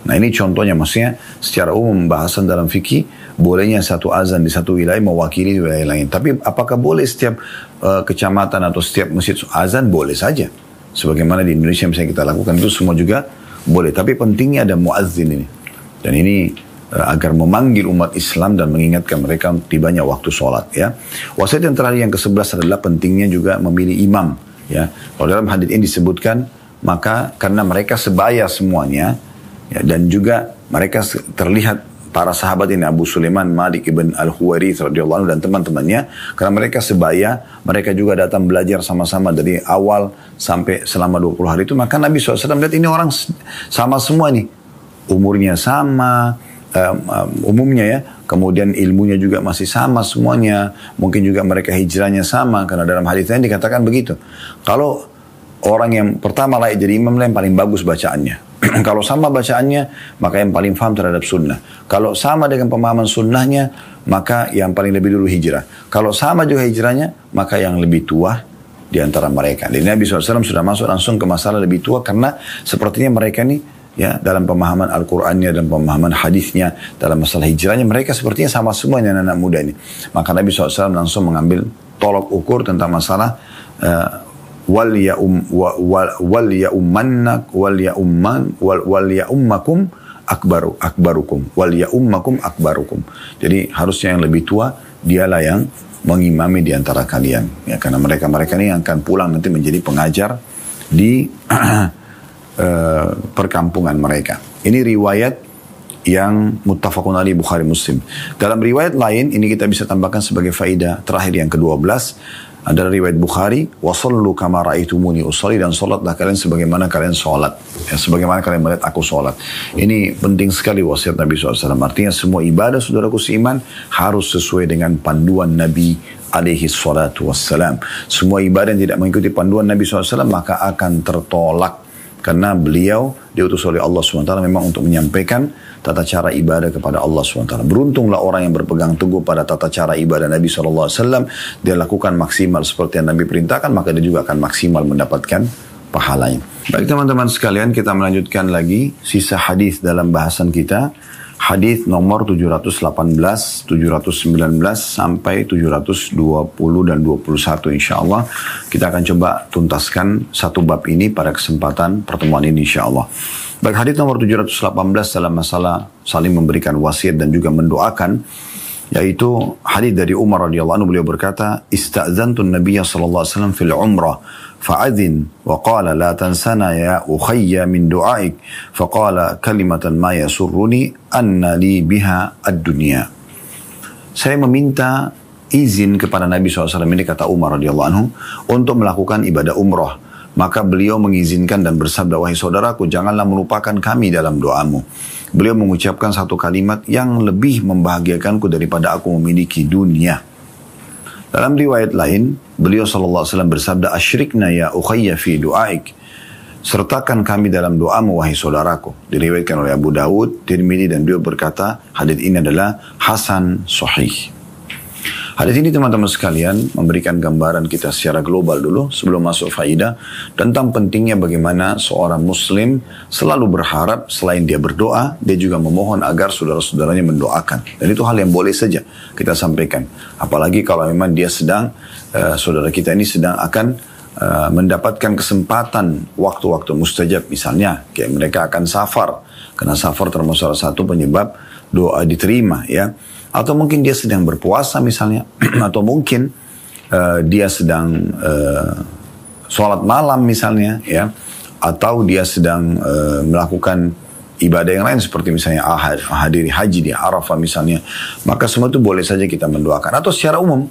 Nah ini contohnya, maksudnya secara umum bahasan dalam fikih, bolehnya satu azan di satu wilayah mewakili wilayah lain. Tapi apakah boleh setiap kecamatan atau setiap masjid azan? Boleh saja. Sebagaimana di Indonesia misalnya kita lakukan itu semua juga boleh. Tapi pentingnya ada muazzin ini. Dan ini agar memanggil umat Islam dan mengingatkan mereka tibanya waktu sholat. Ya. Wasiat yang terakhir yang ke-11 adalah pentingnya juga memilih imam. Ya. Kalau dalam hadits ini disebutkan, maka karena mereka sebaya semuanya, ya, dan juga mereka terlihat para sahabat ini, Abu Sulaiman, Malik ibn al-Huwairits radhiyallahu anhu dan teman-temannya, karena mereka sebaya, mereka juga datang belajar sama-sama dari awal sampai selama 20 hari itu, maka Nabi SAW lihat ini orang sama semua nih, umurnya sama, umumnya ya, kemudian ilmunya juga masih sama semuanya, mungkin juga mereka hijrahnya sama, karena dalam hadis ini dikatakan begitu. Kalau orang yang pertama layak jadi imam yang paling bagus bacaannya. Kalau sama bacaannya, maka yang paling paham terhadap sunnah. Kalau sama dengan pemahaman sunnahnya, maka yang paling lebih dulu hijrah. Kalau sama juga hijrahnya, maka yang lebih tua di antara mereka. Jadi Nabi SAW sudah masuk langsung ke masalah lebih tua, karena sepertinya mereka ini, ya, dalam pemahaman Al-Qur'annya dan pemahaman hadisnya, dalam masalah hijrahnya, mereka sepertinya sama semuanya anak-anak muda ini. Maka Nabi SAW langsung mengambil tolok ukur tentang masalah wal yaummakum akbarukum. Jadi harusnya yang lebih tua dialah yang mengimami di antara kalian, ya, karena mereka ini akan pulang nanti menjadi pengajar di perkampungan mereka. Ini riwayat yang muttafaqun alaihi Bukhari Muslim. Dalam riwayat lain, ini kita bisa tambahkan sebagai faedah terakhir yang ke-12, adalah riwayat Bukhari, wasallu kama ra'aitumuni usalli, dan salatlah kalian sebagaimana kalian salat, ya, sebagaimana kalian melihat aku salat. Ini penting sekali wasiat Nabi SAW. Artinya semua ibadah saudaraku seiman harus sesuai dengan panduan Nabi alaihi salatu wassalam. Semua ibadah yang tidak mengikuti panduan Nabi SAW maka akan tertolak, karena beliau diutus oleh Allah SWT memang untuk menyampaikan tata cara ibadah kepada Allah SWT. Beruntunglah orang yang berpegang teguh pada tata cara ibadah Nabi SAW. Dia lakukan maksimal seperti yang Nabi perintahkan, maka dia juga akan maksimal mendapatkan pahalanya. Baik teman-teman sekalian, kita melanjutkan lagi sisa hadis dalam bahasan kita. Hadis nomor 718, 719 sampai 720 dan 21 insyaAllah. Kita akan coba tuntaskan satu bab ini pada kesempatan pertemuan ini insyaAllah. Baik, hadis nomor 718 dalam masalah saling memberikan wasiat dan juga mendoakan. yaitu hadis dari Umar radhiyallahu anhu, beliau berkata, "Ista'zantu an-nabiy sallallahu alaihi wasallam fil umrah fa'adhin wa qala la tansana ya ukhayya min du'aik faqala kalimatan ma yasurruni anna li biha ad-dunya." Saya meminta izin kepada Nabi SAW, ini kata Umar radhiyallahu anhu, untuk melakukan ibadah umrah. Maka beliau mengizinkan dan bersabda, "Wahai saudaraku, janganlah melupakan kami dalam doamu." Beliau mengucapkan satu kalimat yang lebih membahagiakanku daripada aku memiliki dunia. Dalam riwayat lain, beliau SAW bersabda, "Asyrikna ya ukhayya fi du'aik." Sertakan kami dalam doamu, wahai saudaraku. Diriwayatkan oleh Abu Dawud, Tirmidzi, dan beliau berkata, hadits ini adalah hasan sahih. Hadis ini teman-teman sekalian memberikan gambaran kita secara global dulu sebelum masuk faidah tentang pentingnya bagaimana seorang muslim selalu berharap selain dia berdoa, dia juga memohon agar saudara-saudaranya mendoakan. Dan itu hal yang boleh saja kita sampaikan. Apalagi kalau memang dia sedang, saudara kita ini sedang akan mendapatkan kesempatan waktu-waktu mustajab, misalnya kayak mereka akan safar, karena safar termasuk salah satu penyebab doa diterima, ya. Atau mungkin dia sedang berpuasa misalnya, atau mungkin dia sedang sholat malam misalnya, ya, atau dia sedang melakukan ibadah yang lain seperti misalnya hadiri haji di Arafah misalnya, maka semua itu boleh saja kita mendoakan. Atau secara umum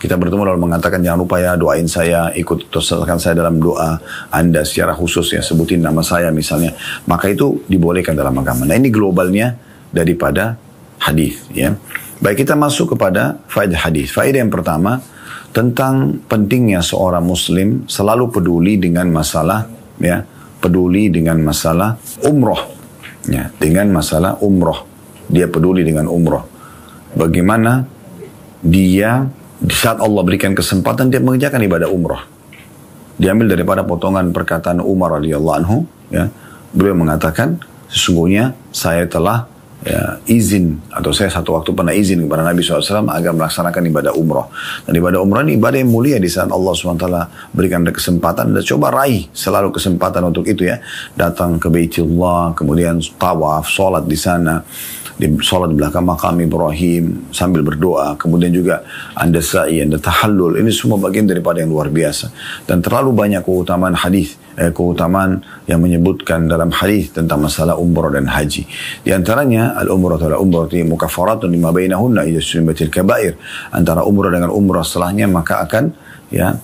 kita bertemu lalu mengatakan, jangan lupa ya doain saya, ikut sertakan saya dalam doa Anda secara khusus ya, sebutin nama saya misalnya, maka itu dibolehkan dalam agama. Nah, ini globalnya daripada hadis, ya. Baik, kita masuk kepada faedah hadis. Faedah yang pertama tentang pentingnya seorang muslim selalu peduli dengan masalah, ya, peduli dengan masalah umroh, ya, dengan masalah umroh. Dia peduli dengan umroh. Bagaimana dia di saat Allah berikan kesempatan dia mengerjakan ibadah umroh. Diambil daripada potongan perkataan Umar radhiyallahu anhu, ya. Beliau mengatakan, sesungguhnya saya telah, ya, izin, atau saya satu waktu pernah izin kepada Nabi SAW agar melaksanakan ibadah umrah. Dan ibadah umrah ini ibadah yang mulia di saat Allah SWT berikan kesempatan, dan coba raih selalu kesempatan untuk itu, ya. Datang ke Baitullah, kemudian tawaf, sholat di sana, sholat di belakang makam Ibrahim sambil berdoa, kemudian juga Anda sa'i, Anda tahallul. Ini semua bagian daripada yang luar biasa. Dan terlalu banyak keutamaan hadis, keutamaan yang menyebutkan dalam hadis tentang masalah umrah dan haji. Di antaranya al-umrah wal umrati mukaffaratun lima bainahunna idza sumibatil kaba'ir. Antara umrah dengan umrah setelahnya maka akan, ya,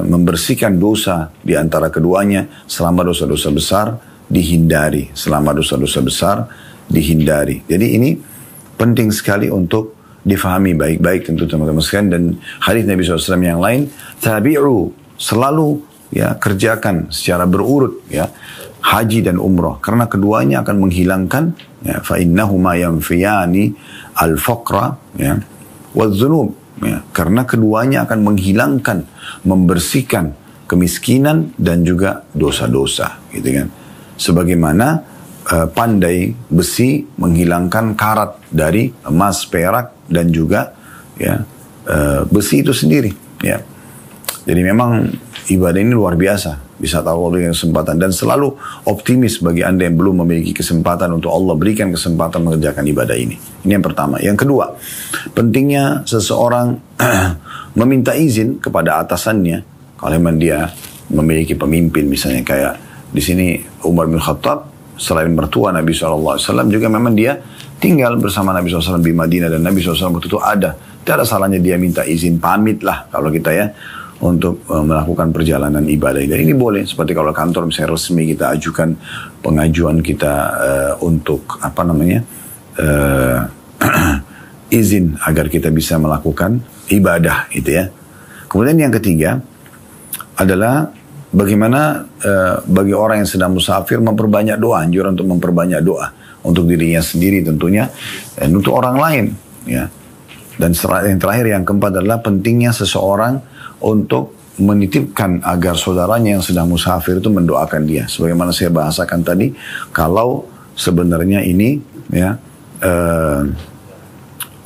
membersihkan dosa di antara keduanya selama dosa-dosa besar dihindari, selama dosa-dosa besar dihindari. Jadi ini penting sekali untuk difahami baik-baik tentu teman-teman sekalian. Dan hadis Nabi SAW yang lain, tabi'u, selalu, ya, kerjakan secara berurut, ya, haji dan umrah, karena keduanya akan menghilangkan, ya, fa innahuma yanfiyani al-faqra, ya, wal-dzunub, ya, karena keduanya akan menghilangkan, membersihkan kemiskinan dan juga dosa-dosa, gitu kan. Sebagaimana pandai besi menghilangkan karat dari emas, perak, dan juga, ya, besi itu sendiri, ya. Jadi memang ibadah ini luar biasa di saat Allah berikan kesempatan, dan selalu optimis bagi Anda yang belum memiliki kesempatan untuk Allah berikan kesempatan mengerjakan ibadah ini. Ini yang pertama. Yang kedua, pentingnya seseorang meminta izin kepada atasannya kalau memang dia memiliki pemimpin, misalnya kayak di sini Umar bin Khattab, selain mertua Nabi SAW juga memang dia tinggal bersama Nabi SAW di Madinah, dan Nabi SAW waktu itu ada. Tidak ada salahnya dia minta izin, pamit lah kalau kita, ya, untuk melakukan perjalanan ibadah. Dan ini boleh, seperti kalau kantor misalnya resmi kita ajukan pengajuan kita untuk apa namanya izin agar kita bisa melakukan ibadah, itu, ya. Kemudian yang ketiga adalah bagaimana bagi orang yang sedang musafir memperbanyak doa, anjuran untuk memperbanyak doa untuk dirinya sendiri tentunya, dan untuk orang lain, ya. Dan yang terakhir, yang keempat adalah pentingnya seseorang untuk menitipkan agar saudaranya yang sedang musafir itu mendoakan dia. Sebagaimana saya bahasakan tadi, kalau sebenarnya ini, ya,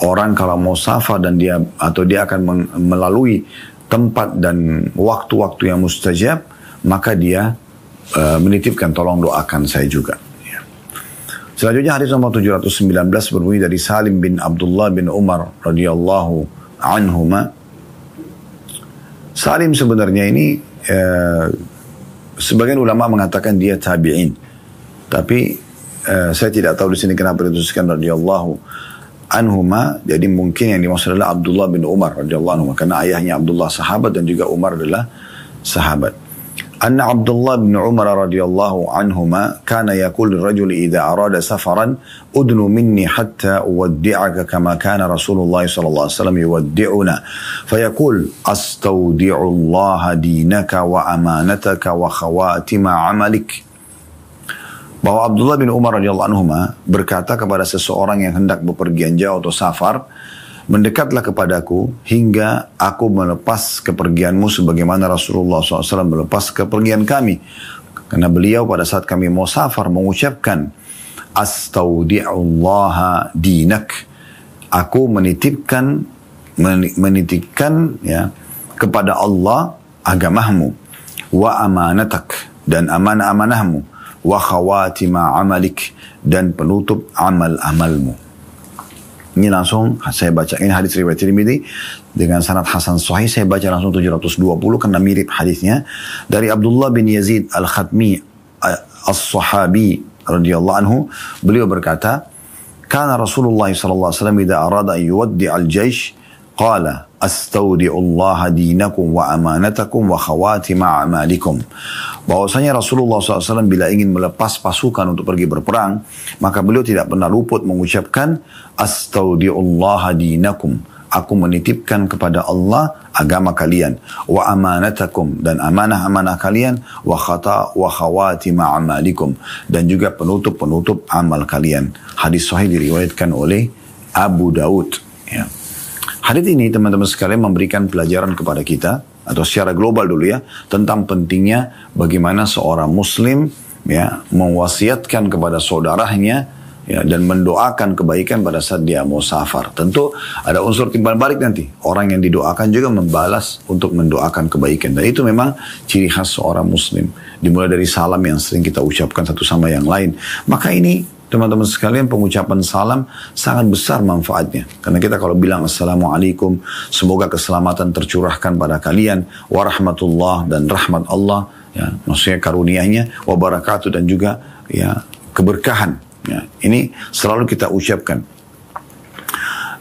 orang kalau mau safar dan dia akan melalui tempat dan waktu-waktu yang mustajab, maka dia menitipkan tolong doakan saya juga, ya. Selanjutnya hadis nomor 719 berbunyi dari Salim bin Abdullah bin Umar radhiyallahu anhuma. Salim sebenarnya ini sebagian ulama mengatakan dia tabi'in. Tapi saya tidak tahu di sini kenapa dituliskan radhiyallahu anhuma. Jadi mungkin yang dimaksud adalah Abdullah bin Umar radhiyallahu anhu, karena ayahnya Abdullah sahabat dan juga Umar adalah sahabat. Anna Abdullah bin Umar radhiyallahu anhuma kana yaqul lirajul idza arada safaran udnu minni hatta uwaddi'aka kama kana Rasulullah sallallahu alaihi wasallam yuwaddi'una fayaqul astawdi'u Allah dinaka wa amanataka wa khawatima 'amalik. Bahwa Abdullah bin Umar radhiyallahu anhuma berkata kepada seseorang yang hendak bepergian jauh atau safar, mendekatlah kepadaku hingga aku melepas kepergianmu sebagaimana Rasulullah SAW melepas kepergian kami. Karena beliau pada saat kami mau safar mengucapkan astaudi'ullaha dinak. Aku menitipkan ya, kepada Allah agamahmu, wa amanatak, dan amanah-amanahmu, wa khawatima amalik, dan penutup amal-amalmu. Ini langsung saya baca, ini hadis riwayat Tirmidzi dengan sanad hasan sahih. Saya baca langsung 720 karena mirip hadisnya dari Abdullah bin Yazid Al-Khatmi As-Sahabi radhiyallahu anhu. Beliau berkata, "Kana Rasulullah sallallahu alaihi wasallam idza arada an yuwaddi al-jaysh qala astaudi'ullaha dinakum wa amanatakum wa khawatima a'malikum." Bahwasanya Rasulullah SAW bila ingin melepas pasukan untuk pergi berperang, maka beliau tidak pernah luput mengucapkan astaudi'ullaha dinakum. Aku menitipkan kepada Allah agama kalian, wa amanatakum, dan amanah-amanah kalian, wa khawatima a'malikum, dan juga penutup-penutup amal kalian. Hadis sahih diriwayatkan oleh Abu Daud. Ya. Hadis ini teman-teman sekalian memberikan pelajaran kepada kita, atau secara global dulu ya, tentang pentingnya bagaimana seorang muslim ya mewasiatkan kepada saudaranya ya, dan mendoakan kebaikan pada saat dia mau safar. Tentu ada unsur timbal balik nanti. Orang yang didoakan juga membalas untuk mendoakan kebaikan. Dan itu memang ciri khas seorang muslim. Dimulai dari salam yang sering kita ucapkan satu sama yang lain. Maka ini teman-teman sekalian, pengucapan salam sangat besar manfaatnya. Karena kita kalau bilang assalamualaikum, semoga keselamatan tercurahkan pada kalian, warahmatullah, dan rahmat Allah, ya, maksudnya karunianya, wabarakatuh, dan juga ya keberkahan. Ya, ini selalu kita ucapkan.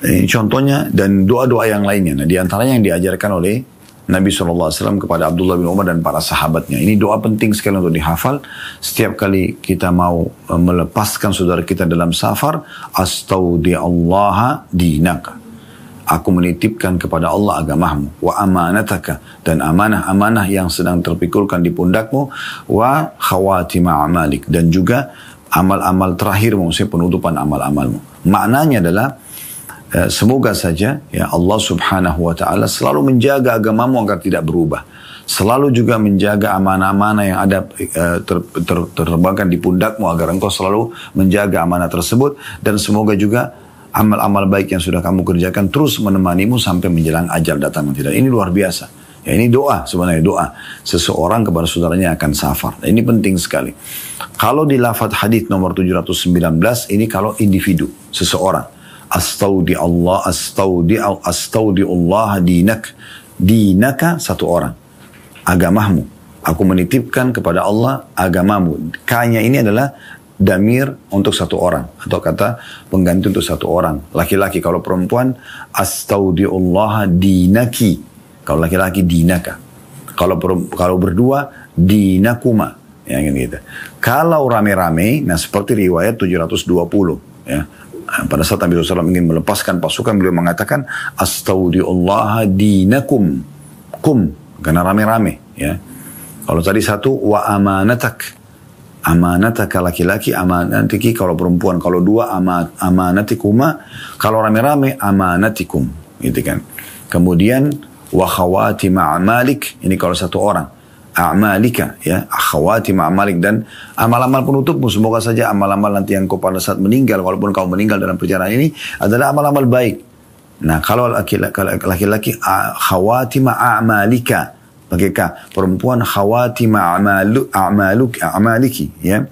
Ini contohnya, dan doa-doa yang lainnya. Nah, di antaranya yang diajarkan oleh Nabi SAW kepada Abdullah bin Umar dan para sahabatnya. Ini doa penting sekali untuk dihafal. Setiap kali kita mau melepaskan saudara kita dalam safar, astaudi'allaha dinaka. Aku menitipkan kepada Allah agamahmu, wa amanataka, dan amanah-amanah yang sedang terpikulkan di pundakmu, wa khawatima amalik, dan juga amal-amal terakhirmu, maksudnya penutupan amal-amalmu. Maknanya adalah semoga saja ya Allah subhanahu wa ta'ala selalu menjaga agamamu agar tidak berubah. Selalu juga menjaga amanah-amanah yang ada terbangkan di pundakmu agar engkau selalu menjaga amanah tersebut. Dan semoga juga amal-amal baik yang sudah kamu kerjakan terus menemanimu sampai menjelang ajal datang nanti. Dan ini luar biasa. Ya, ini doa, sebenarnya doa seseorang kepada saudaranya akan safar. Nah, ini penting sekali. Kalau di lafaz hadis nomor 719, ini kalau individu, seseorang. Astaudi'allah, astaudi'ullah dinak. Dinaka satu orang. Agamahmu. Aku menitipkan kepada Allah agamamu. K-nya ini adalah damir untuk satu orang. Atau kata pengganti untuk satu orang. Laki-laki, kalau perempuan, astaudi'ullah dinaki. Kalau laki-laki, dinaka. Kalau berdua, dinakuma. Ya, gitu. Kalau rame-rame, nah seperti riwayat 720. Ya. Pada saat Nabi SAW ingin melepaskan pasukan, beliau mengatakan astaudi'ullaha dinakum, kum, karena rame-rame ya. Kalau tadi satu, wa amanatak, amanataka laki-laki, amanatiki kalau perempuan. Kalau dua, amanatikuma, kalau rame-rame, amanatikum, gitu kan. Kemudian wa khawatima amalik, ini kalau satu orang, a'malika, ya, khawatima amalik, dan amal-amal penutupmu. Semoga saja amal-amal nanti yang kau pada saat meninggal, walaupun kau meninggal dalam perjalanan ini, adalah amal-amal baik. Nah, kalau laki-laki khawatima a'malika, pakai K. Perempuan khawatima a'maliki, ya.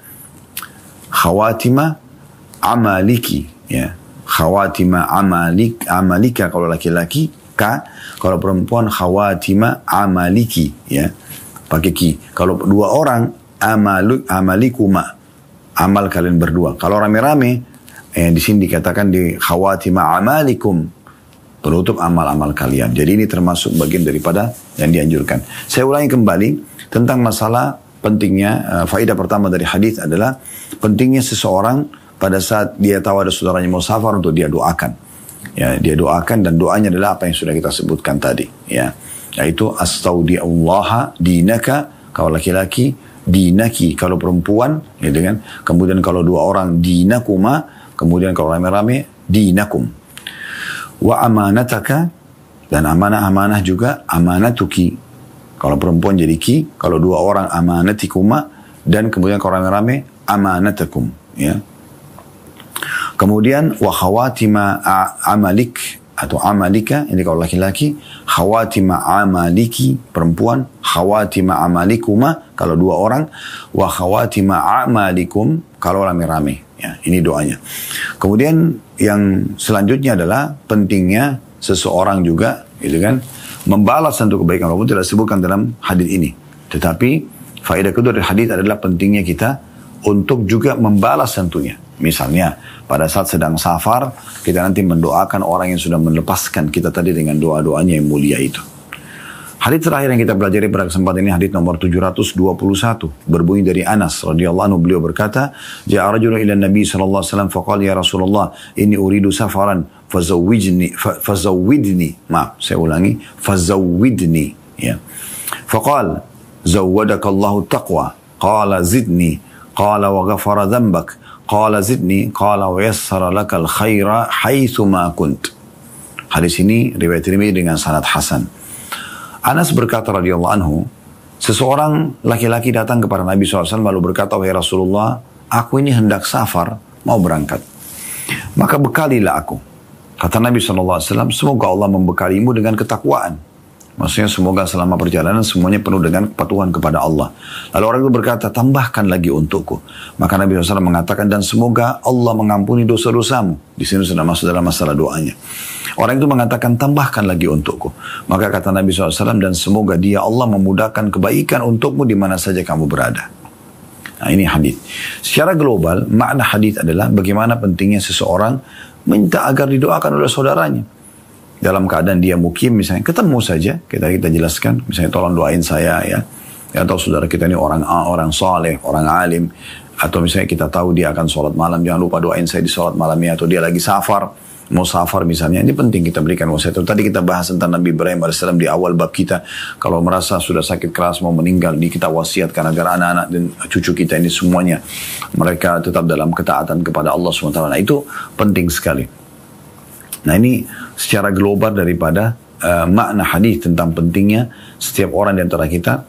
Khawatima amaliki, ya. Khawatima amalika kalau laki-laki, ka. Kalau perempuan khawatima amaliki, ya. Pakai ki. Kalau dua orang amalikuma, amal kalian berdua. Kalau rame-rame, di sini dikatakan di khawatima amalikum, penutup amal-amal kalian. Jadi ini termasuk bagian daripada yang dianjurkan. Saya ulangi kembali tentang masalah pentingnya. Faedah pertama dari hadis adalah pentingnya seseorang pada saat dia tahu ada saudaranya mau safar untuk dia doakan. Ya, dia doakan dan doanya adalah apa yang sudah kita sebutkan tadi. Ya, yaitu astaudi'ullaha dinaka kalau laki-laki, dinaki kalau perempuan, gitu kan. Kemudian kalau dua orang dinakuma, kemudian kalau rame-rame dinakum. Wa amanataka, dan amanah-amanah juga amanatuki. Kalau perempuan jadi ki, kalau dua orang amanatikuma, dan kemudian kalau rame-rame amanatakum, ya. Kemudian wa khawatima amalik atau amalika, ini kalau laki-laki, khawatima amaliki perempuan, khawatima amalikuma kalau dua orang, wa khawatima amalikum kalau rame-rame. Ya, ini doanya. Kemudian yang selanjutnya adalah pentingnya seseorang juga, gitu kan, membalas untuk kebaikan, walaupun tidak disebutkan dalam hadis ini. Tetapi faedah kedua dari hadis adalah pentingnya kita untuk juga membalas tentunya. Misalnya pada saat sedang safar, kita nanti mendoakan orang yang sudah melepaskan kita tadi dengan doa-doanya yang mulia itu. Hadits terakhir yang kita pelajari pada kesempatan ini hadits nomor 721 berbunyi dari Anas radhiyallahu anhu, beliau berkata, "Ja'a rajulun ila Nabi sallallahu alaihi wasallam faqala ya Rasulullah inni uridu safaran fazawwidni." Maaf, saya ulangi, fazawwidni, ya. Faqala zawwadakallahu taqwa, qala zidni, qala wa ghafara dhanbak, qala zidni, qala wa yassara lakal khaira haitsu ma kunt. Hadis ini riwayat Tirmidzi dengan sanad hasan. Anas berkata radhiyallahu anhu, seseorang laki-laki datang kepada Nabi SAW lalu berkata, "Wahai Rasulullah, aku ini hendak safar, mau berangkat. Maka bekalilah aku." Kata Nabi SAW, "Semoga Allah membekalimu dengan ketakwaan." Maksudnya semoga selama perjalanan semuanya penuh dengan kepatuhan kepada Allah. Lalu orang itu berkata, "Tambahkan lagi untukku." Maka Nabi SAW mengatakan, "Dan semoga Allah mengampuni dosa-dosamu." Di sini sudah masuk dalam masalah doanya. Orang itu mengatakan, "Tambahkan lagi untukku." Maka kata Nabi SAW, "Dan semoga dia Allah memudahkan kebaikan untukmu di mana saja kamu berada." Nah, ini hadis. Secara global, makna hadis adalah bagaimana pentingnya seseorang minta agar didoakan oleh saudaranya. Dalam keadaan dia mukim misalnya, ketemu saja, kita jelaskan, misalnya tolong doain saya, ya. Atau saudara kita ini orang orang saleh, orang alim, atau misalnya kita tahu dia akan sholat malam, jangan lupa doain saya di sholat malamnya, atau dia lagi safar, mau safar misalnya, ini penting kita berikan wasiat. Tadi kita bahas tentang Nabi Ibrahim AS di awal bab kita, kalau merasa sudah sakit keras mau meninggal, kita wasiatkan agar anak-anak dan cucu kita ini semuanya mereka tetap dalam ketaatan kepada Allah SWT. Nah, itu penting sekali. Nah, ini secara global daripada makna hadis tentang pentingnya setiap orang di antara kita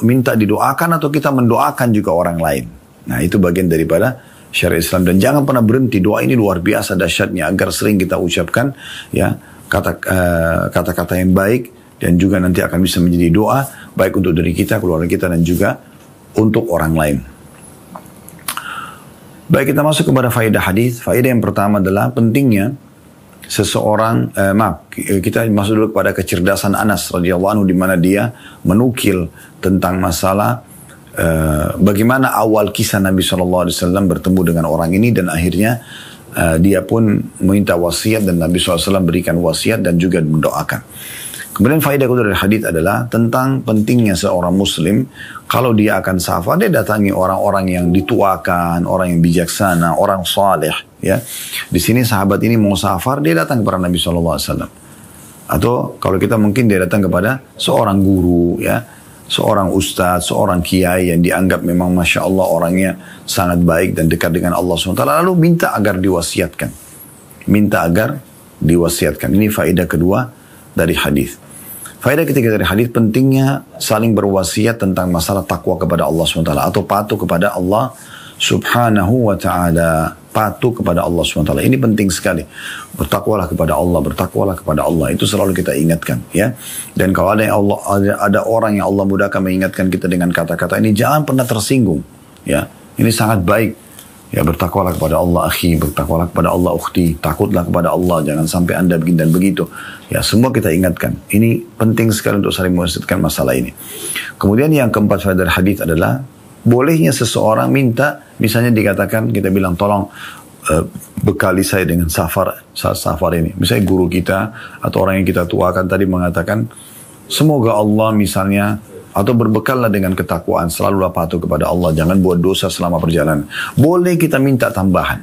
minta didoakan atau kita mendoakan juga orang lain. Nah, itu bagian daripada syariat Islam, dan jangan pernah berhenti. Doa ini luar biasa dahsyatnya, agar sering kita ucapkan, ya, kata-kata yang baik, dan juga nanti akan bisa menjadi doa baik untuk diri kita, keluarga kita, dan juga untuk orang lain. Baik, kita masuk kepada faedah hadis. Faedah yang pertama adalah pentingnya seseorang, kita masuk dulu kepada kecerdasan Anas radhiyallahu anhu, di mana dia menukil tentang masalah bagaimana awal kisah Nabi SAW bertemu dengan orang ini, dan akhirnya dia pun meminta wasiat, dan Nabi SAW berikan wasiat dan juga mendoakan. Kemudian faedah kedua dari hadis adalah tentang pentingnya seorang muslim kalau dia akan safar, dia datangi orang-orang yang dituakan, orang yang bijaksana, orang saleh, ya. Di sini sahabat ini mau safar, dia datang kepada Nabi SAW. Atau kalau kita mungkin dia datang kepada seorang guru, ya, seorang ustadz, seorang kiai yang dianggap memang Masya Allah orangnya sangat baik dan dekat dengan Allah SWT. Lalu minta agar diwasiatkan. Minta agar diwasiatkan. Ini faedah kedua dari hadis. Faedah ketiga dari hadis, pentingnya saling berwasiat tentang masalah takwa kepada Allah SWT atau patuh kepada Allah Subhanahu wa ta'ala. Patuh kepada Allah SWT. Ini penting sekali. Bertakwalah kepada Allah, bertakwalah kepada Allah. Itu selalu kita ingatkan, ya. Dan kalau ada orang yang Allah mudahkan mengingatkan kita dengan kata-kata ini, jangan pernah tersinggung, ya. Ini sangat baik, Ya, bertakwalah kepada Allah akhi, bertakwalah kepada Allah ukhti, takutlah kepada Allah, jangan sampai anda begini dan begitu. Ya, semua kita ingatkan. Ini penting sekali untuk saling mewasitkan masalah ini. Kemudian yang keempat faedah dari hadis adalah bolehnya seseorang minta, misalnya dikatakan, kita bilang tolong bekali saya dengan saat safar ini. Misalnya guru kita atau orang yang kita tuakan tadi mengatakan, semoga Allah misalnya, atau berbekallah dengan ketakwaan, selalulah patuh kepada Allah, jangan buat dosa selama perjalanan. Boleh kita minta tambahan.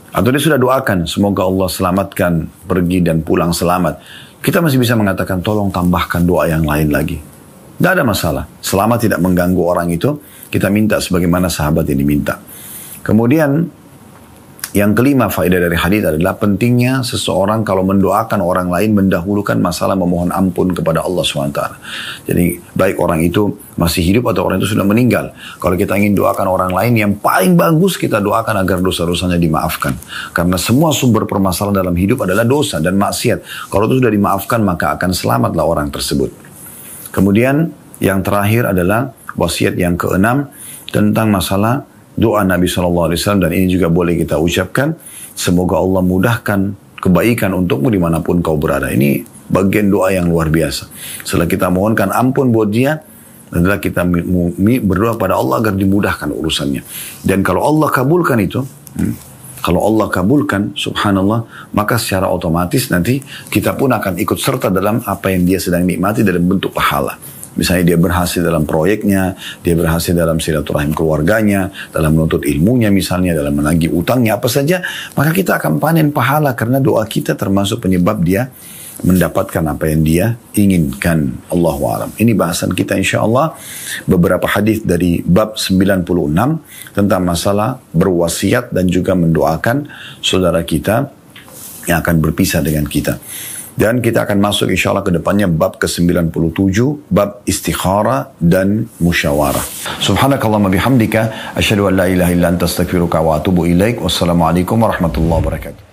Atau dia sudah doakan, semoga Allah selamatkan pergi dan pulang selamat. Kita masih bisa mengatakan, tolong tambahkan doa yang lain lagi. Tidak ada masalah. Selama tidak mengganggu orang itu, kita minta sebagaimana sahabat ini minta. Kemudian, yang kelima faedah dari hadis adalah pentingnya seseorang kalau mendoakan orang lain mendahulukan masalah memohon ampun kepada Allah SWT. Jadi baik orang itu masih hidup atau orang itu sudah meninggal. Kalau kita ingin doakan orang lain, yang paling bagus kita doakan agar dosa-dosanya dimaafkan. Karena semua sumber permasalahan dalam hidup adalah dosa dan maksiat. Kalau itu sudah dimaafkan maka akan selamatlah orang tersebut. Kemudian yang terakhir adalah wasiat yang keenam tentang masalah doa Nabi SAW, dan ini juga boleh kita ucapkan, semoga Allah mudahkan kebaikan untukmu dimanapun kau berada. Ini bagian doa yang luar biasa. Setelah kita mohonkan ampun buat dia, adalah kita berdoa pada Allah agar dimudahkan urusannya. Dan kalau Allah kabulkan itu, kalau Allah kabulkan, subhanallah, maka secara otomatis nanti kita pun akan ikut serta dalam apa yang dia sedang nikmati dalam bentuk pahala. Misalnya dia berhasil dalam proyeknya, dia berhasil dalam silaturahim keluarganya, dalam menuntut ilmunya misalnya, dalam menagih utangnya, apa saja. Maka kita akan panen pahala karena doa kita termasuk penyebab dia mendapatkan apa yang dia inginkan. Allahu a'lam. Ini bahasan kita insyaAllah. Beberapa hadis dari bab 96 tentang masalah berwasiat dan juga mendoakan saudara kita yang akan berpisah dengan kita. Dan kita akan masuk insyaAllah ke depannya bab ke-97, bab istikhara dan musyawarah. Subhanakallahumma bihamdika, asyhadu an la ilaha illa anta astaghfiruka wa atubu ilaik. Wassalamualaikum warahmatullahi wabarakatuh.